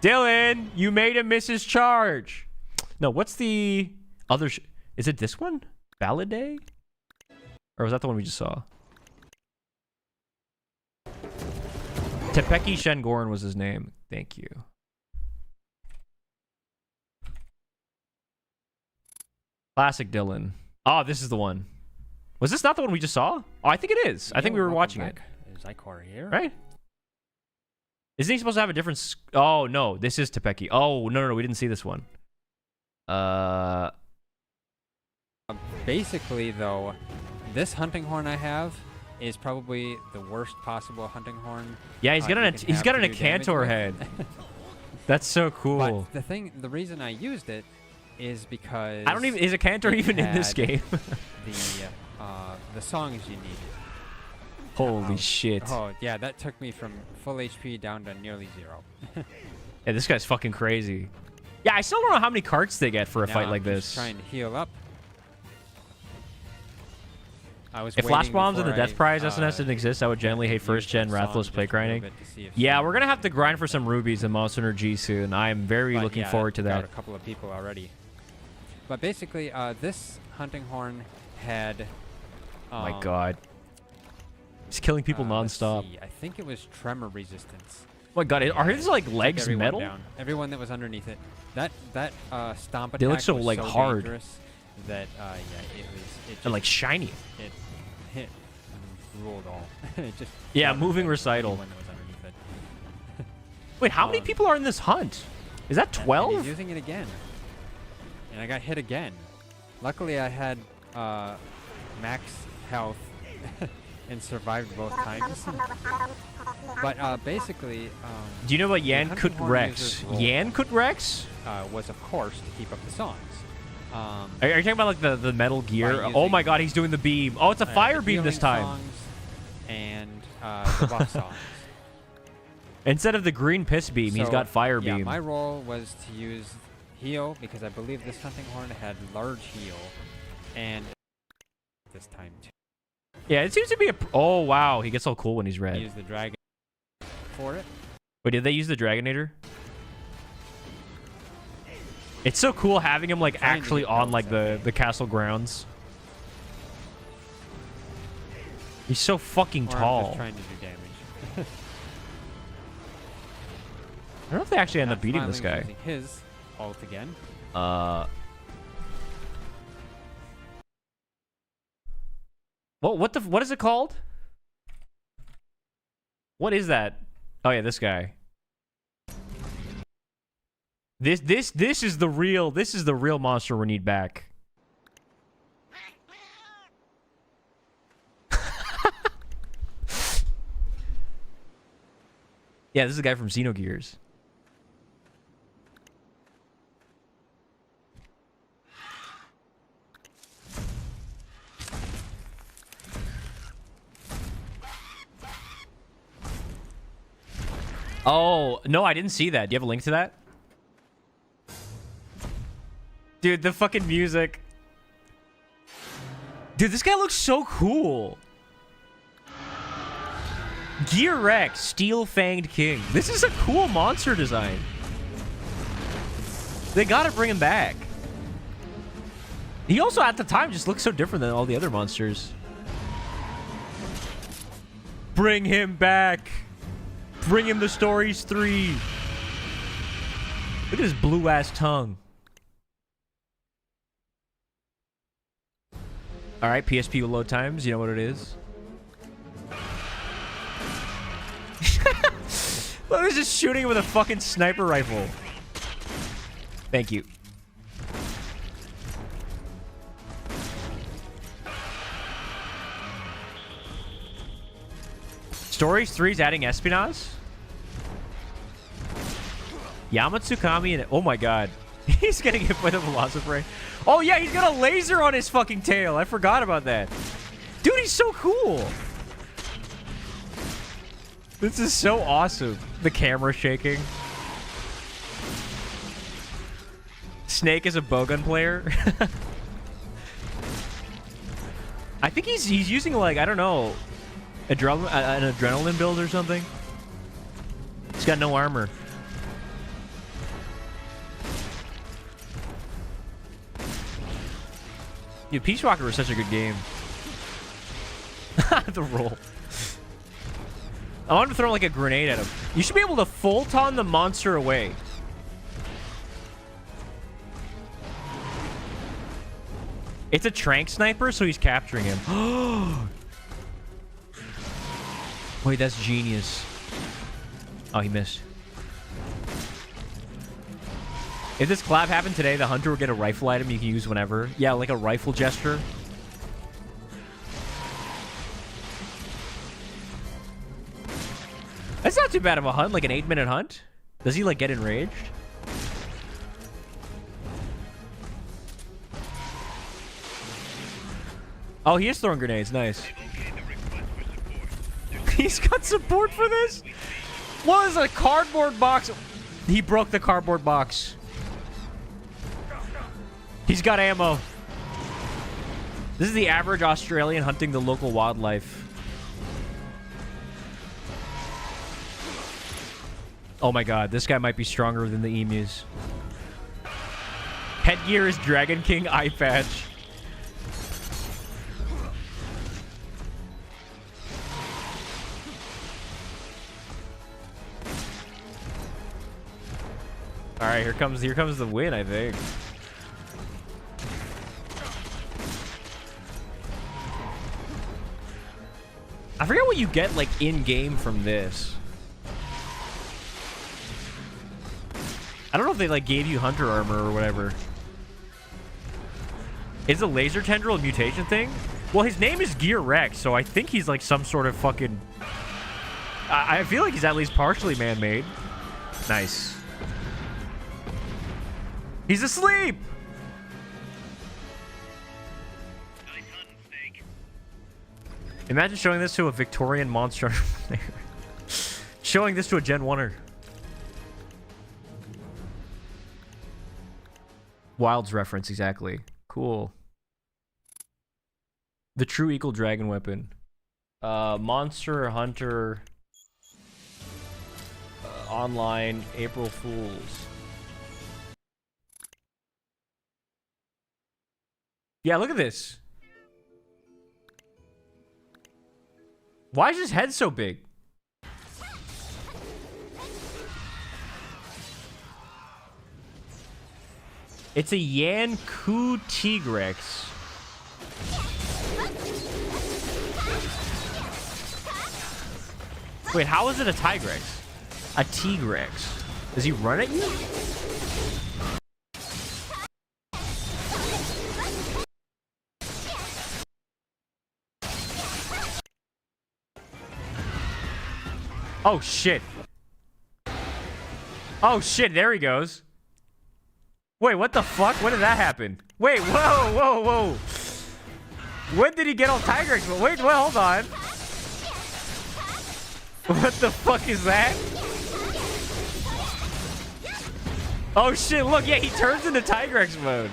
Dylan, you made him miss his charge. No, what's the other? Is it this one? Ballade? Or was that the one we just saw? Tepeki Shengoran was his name. Thank you. Classic Dylan. Oh, this is the one. Was this not the one we just saw? Oh, I think it is. I think we were watching it. Is Icor here? Right? Isn't he supposed to have a different... Oh, no. This is Tepeki. Oh, no. We didn't see this one. Basically, though, this hunting horn I have is probably the worst possible hunting horn. Yeah, he's got an Acantor head. That's so cool. But the reason I used it is because I don't even... Is Acantor even in this game? the songs you need. Holy shit. Oh, yeah, that took me from full HP down to nearly 0. Yeah, this guy's fucking crazy. Yeah, I still don't know how many carts they get for a fight like this. Trying to heal up. If Flash Bombs and the Death Prize SNS didn't exist, I would generally hate first-gen Rathless play grinding. Yeah, we're going to have to grind for some rubies in Monster Hunter G soon. I am very looking forward to that. Got a couple of people already. But basically, this hunting horn had... oh my god. He's killing people non-stop. I think it was tremor resistance. Oh my god, are his like legs metal? Down. Everyone that was underneath it. That stomp attack they look so was like so hard. Dangerous that and like shiny. It hit and ruled all. It just moving recital. That was underneath it. Wait, how many people are in this hunt? Is that 12? He's using it again. And I got hit again. Luckily I had max health and survived both times. But basically, do you know what Yankut Rex? Yankut Rex was of course to keep up the songs. Are you talking about like the Metal Gear? Oh my god, he's doing the beam. Oh, it's a fire beam this time. Songs and the buff songs. Instead of the green piss beam, he's got fire beam. Yeah, my role was to use heal because I believe this hunting horn had large heal, and this time too. Yeah, it seems to be a... Oh, wow. He gets all cool when he's red. Use the dragon for it. Wait, did they use the Dragonator? It's so cool having him, like, actually on, like, the castle grounds. He's so fucking tall. I'm just trying to do damage. I don't know if they actually end up beating this guy. Using his ult again. What is it called? What is that? Oh yeah, this guy. This is the real monster we need back. Yeah, this is a guy from Xenogears. Oh, no, I didn't see that. Do you have a link to that? Dude, the fucking music. Dude, this guy looks so cool. Gear Rex, Steel-Fanged King. This is a cool monster design. They gotta bring him back. He also, at the time, just looked so different than all the other monsters. Bring him back. Bring him the Stories 3. Look at his blue-ass tongue. Alright, PSP load times. You know what it is. Look, he's just shooting with a fucking sniper rifle. Thank you. Stories 3's adding espionage? Yama, Tsukami, and... Oh my god. He's getting hit by the Velociprey. Oh yeah, he's got a laser on his fucking tail. I forgot about that. Dude, he's so cool. This is so awesome. The camera shaking. Snake is a bowgun player. I think he's using like, I don't know, an adrenaline build or something. He's got no armor. Dude, Peace Walker was such a good game. The roll. I want to throw like a grenade at him. You should be able to Fulton the monster away. It's a trank sniper, so he's capturing him. Wait, that's genius. Oh, he missed. If this collab happened today, the hunter would get a rifle item you can use whenever. Yeah, like a rifle gesture. That's not too bad of a hunt, like an 8-minute hunt. Does he like get enraged? Oh, he is throwing grenades. Nice. He's got support for this? What is a cardboard box? He broke the cardboard box. He's got ammo. This is the average Australian hunting the local wildlife. Oh my god, this guy might be stronger than the emus. Headgear is Dragon King eye patch. All right, here comes the win, I think. I forget what you get like in game from this. I don't know if they like gave you hunter armor or whatever. Is a laser tendril a mutation thing? Well, his name is Gear Rex, so I think he's like some sort of fucking... I feel like he's at least partially man-made. Nice. He's asleep! Imagine showing this to a Victorian monster player. Showing this to a Gen 1er. Wilds reference, exactly. Cool. The true equal dragon weapon. Monster Hunter online April Fools. Yeah, look at this. Why is his head so big? It's a Yanku Tigrex. Wait, how is it a Tigrex? A Tigrex. Does he run at you? Oh, shit. Oh, shit. There he goes. Wait, what the fuck? When did that happen? Wait, whoa, whoa, whoa. When did he get all Tigrex? Wait, hold on. What the fuck is that? Oh, shit. Look, yeah, he turns into Tigrex mode.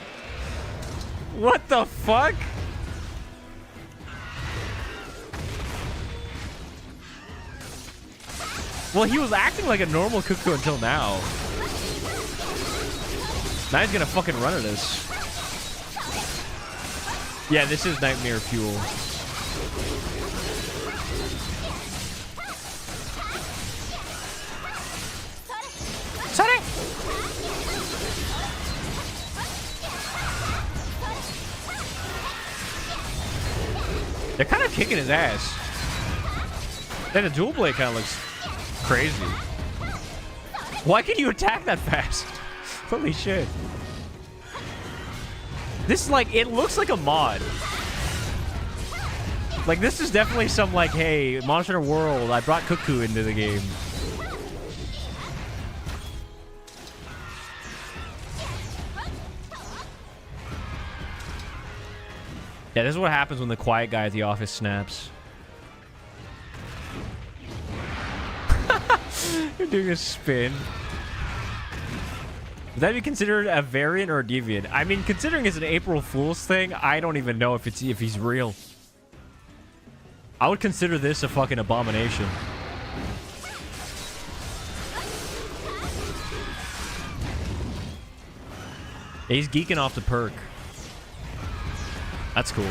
What the fuck? Well, he was acting like a normal cuckoo until now. Now he's gonna fucking run at us. Yeah, this is nightmare fuel. Sorry. They're kind of kicking his ass. Then the dual blade kind of looks crazy. Why can you attack that fast? Holy shit. This is like, it looks like a mod. Like, this is definitely some like, hey, Monster Hunter World, I brought Cuckoo into the game. Yeah, this is what happens when the quiet guy at the office snaps. You're doing a spin. Would that be considered a variant or a deviant? I mean, considering it's an April Fool's thing, I don't even know if he's real. I would consider this a fucking abomination. He's geeking off the perk. That's cool.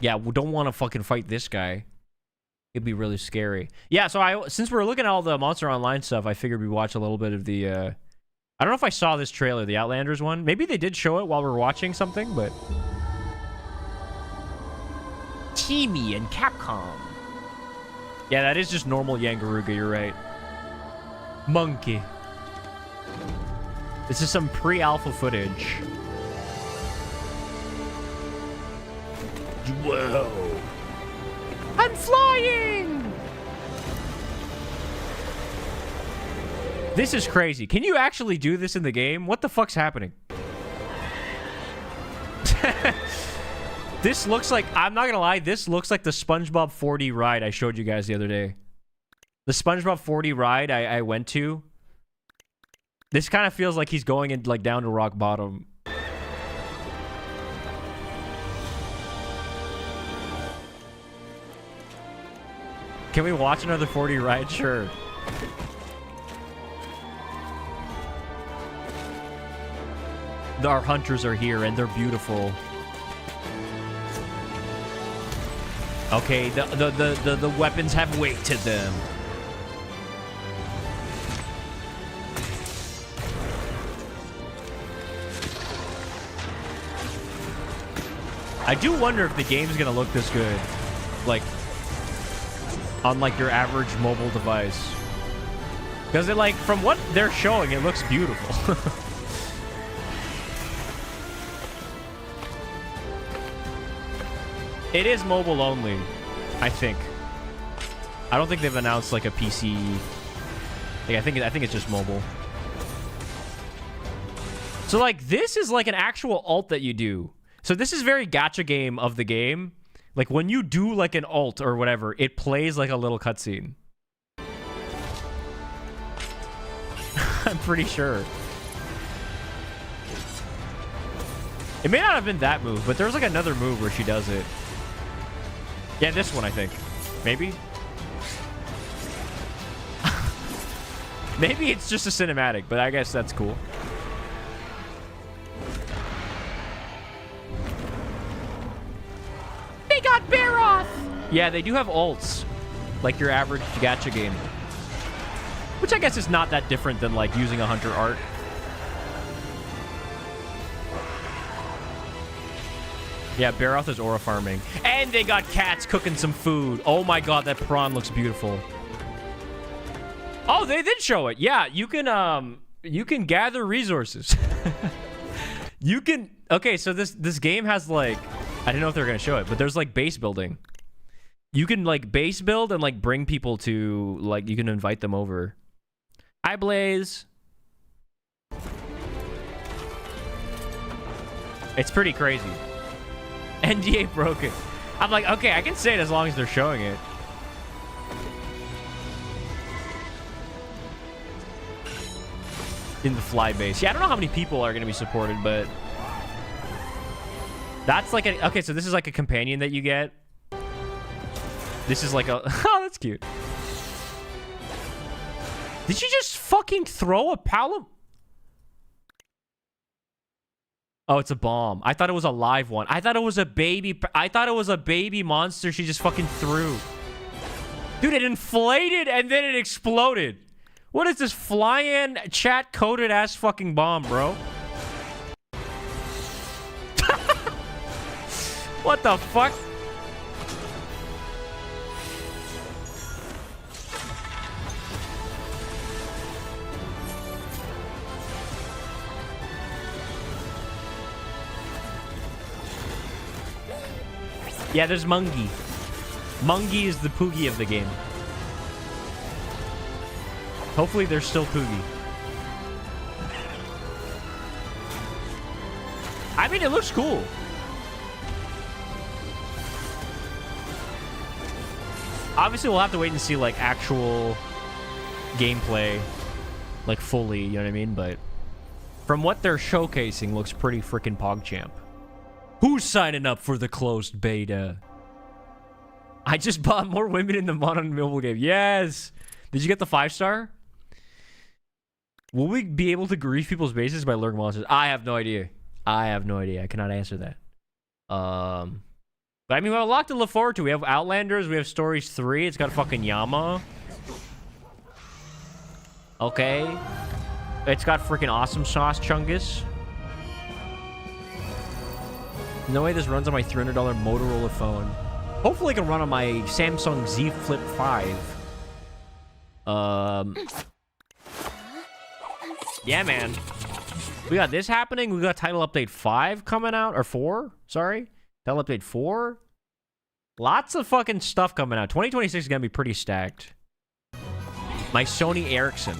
Yeah, we don't want to fucking fight this guy. It'd be really scary. Yeah, so since we're looking at all the Monster Online stuff, I figured we'd watch a little bit of the, I don't know if I saw this trailer, the Outlanders one. Maybe they did show it while we were watching something, but... Teamy and Capcom. Yeah, that is just normal Yangaruga, you're right. Monkey. This is some pre-alpha footage. Whoa. I'm flying! This is crazy. Can you actually do this in the game? What the fuck's happening? This looks like, I'm not gonna lie, this looks like the SpongeBob 4D ride I showed you guys the other day. The SpongeBob 4D ride I went to. This kind of feels like he's going in, like, down to rock bottom. Can we watch another 4D ride? Sure. Our hunters are here and they're beautiful. Okay, the weapons have weight to them. I do wonder if the game's gonna look this good, like, on like your average mobile device. Because it, like, from what they're showing, it looks beautiful. It is mobile only, I think. I don't think they've announced like a PC. Like, I think it's just mobile. So like this is like an actual ult that you do. So this is very gacha game of the game. Like when you do like an ult or whatever, it plays like a little cutscene. I'm pretty sure. It may not have been that move, but there's like another move where she does it. Yeah, this one, I think. Maybe? Maybe it's just a cinematic, but I guess that's cool. They got Barroth! Yeah, they do have ults. Like your average gacha game. Which I guess is not that different than like using a hunter art. Yeah, Barroth is aura farming. And they got cats cooking some food. Oh my god, that prawn looks beautiful. Oh, they did show it. Yeah, you can gather resources. You can... Okay, so this game has like... I didn't know if they were going to show it, but there's like base building. You can like base build and like bring people to... Like, you can invite them over. Hi, Blaze. It's pretty crazy. NDA broken. I'm like, okay, I can say it as long as they're showing it. In the fly base. Yeah, I don't know how many people are going to be supported, but... That's like a... Okay, so this is like a companion that you get. This is like a... Oh, that's cute. Did you just fucking throw a pallet? Oh, it's a bomb. I thought it was a live one. I thought it was a baby. I thought it was a baby monster she just fucking threw. Dude, it inflated and then it exploded. What is this flyann chat coded ass fucking bomb, bro? What the fuck? Yeah, there's Mungi. Mungi is the Poogie of the game. Hopefully there's still Poogie. I mean, it looks cool. Obviously, we'll have to wait and see, like, actual gameplay. like fully, you know what I mean? But from what they're showcasing, looks pretty freaking PogChamp. Who's signing up for the closed beta? I just bought more women in the monhun mobile game. Yes. Did you get the 5-star? Will we be able to grief people's bases by luring monsters? I have no idea. I cannot answer that. But I mean, we have a lot to look forward to. We have Outlanders. We have Stories 3. It's got fucking Yama. Okay. It's got freaking Awesome Sauce Chungus. No way this runs on my $300 Motorola phone. Hopefully it can run on my Samsung Z Flip 5. Yeah, man. We got this happening. We got Title Update 5 coming out. Or 4. Sorry. Title Update 4. Lots of fucking stuff coming out. 2026 is going to be pretty stacked. My Sony Ericsson.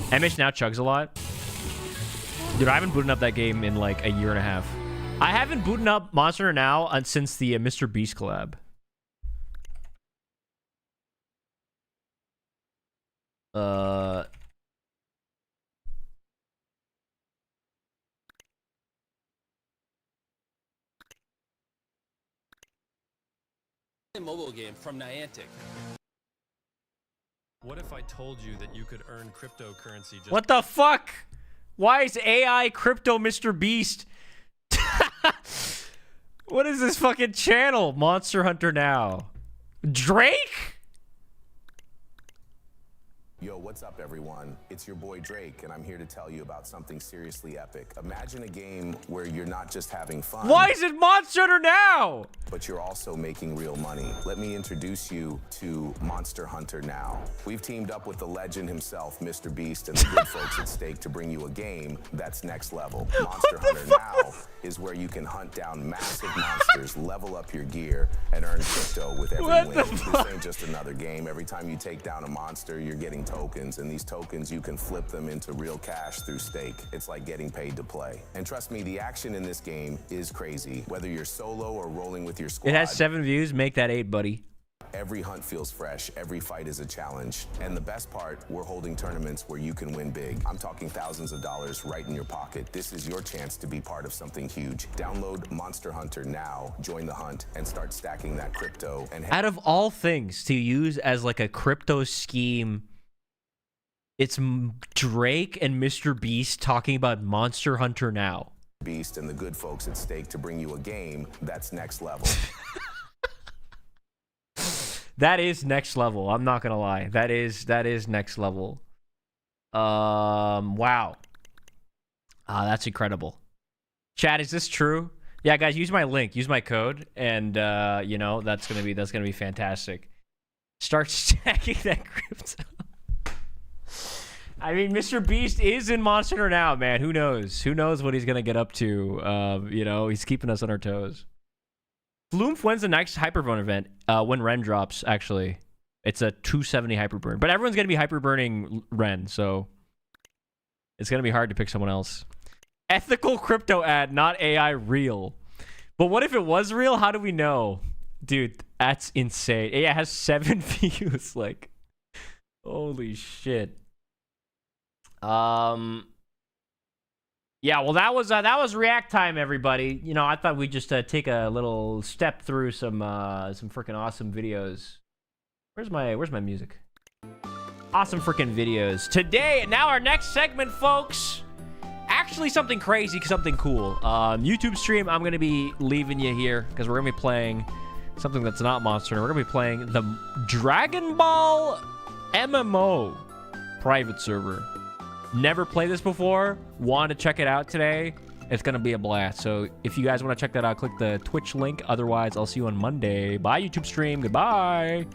MH now chugs a lot. Dude, I haven't booted up that game in like a year and a half. I haven't booted up Monster Hunter Now since the Mr. Beast collab. Mobile game from Niantic. What if I told you that you could earn cryptocurrency just— What the fuck? Why is AI Crypto Mr. Beast? What is this fucking channel? Monster Hunter Now. Drake? Yo, what's up, everyone? It's your boy Drake, and I'm here to tell you about something seriously epic. Imagine a game where you're not just having fun. Why is it Monster Hunter Now? But you're also making real money. Let me introduce you to Monster Hunter Now. We've teamed up with the legend himself, Mr. Beast, and the good folks at Stake to bring you a game that's next level. Monster Hunter Now is where you can hunt down massive monsters, level up your gear, and earn crypto with every win. This ain't just another game. Every time you take down a monster, you're getting tokens, and these tokens, you can flip them into real cash through Stake. It's like getting paid to play. And trust me, the action in this game is crazy. Whether you're solo or rolling with your squad. It has 7 views. Make that 8, buddy. Every hunt feels fresh. Every fight is a challenge. And the best part, we're holding tournaments where you can win big. I'm talking thousands of dollars right in your pocket. This is your chance to be part of something huge. Download Monster Hunter now, join the hunt, and start stacking that crypto. And out of all things to use as like a crypto scheme, it's Drake and Mr. Beast talking about Monster Hunter Now. Beast and the good folks at Stake to bring you a game that's next level. That is next level. I'm not gonna lie. That is next level. Wow. That's incredible. Chat, is this true? Yeah, guys, use my link, use my code, and you know, that's gonna be fantastic. Start stacking that crypto. I mean, Mr. Beast is in Monster Hunter Now, man. Who knows? Who knows what he's gonna get up to? You know, he's keeping us on our toes. Floomf, when's the next Hyperburn event? When Ren drops, actually. It's a 270 Hyperburn. But everyone's going to be Hyperburning Ren, so it's going to be hard to pick someone else. Ethical crypto ad, not AI real. But what if it was real? How do we know? Dude, that's insane. Yeah, it has 7 views. Like, holy shit. Yeah, well, that was react time, everybody. You know, I thought we'd just take a little step through some freaking awesome videos. Where's my music? Awesome freaking videos today. And now our next segment, folks. Actually, something crazy, something cool. YouTube stream. I'm gonna be leaving you here because we're gonna be playing something that's not Monster Hunter. We're gonna be playing the Dragon Ball MMO private server. Never played this before. Wanted to check it out today. It's going to be a blast. So if you guys want to check that out, click the Twitch link. Otherwise, I'll see you on Monday. Bye, YouTube stream. Goodbye.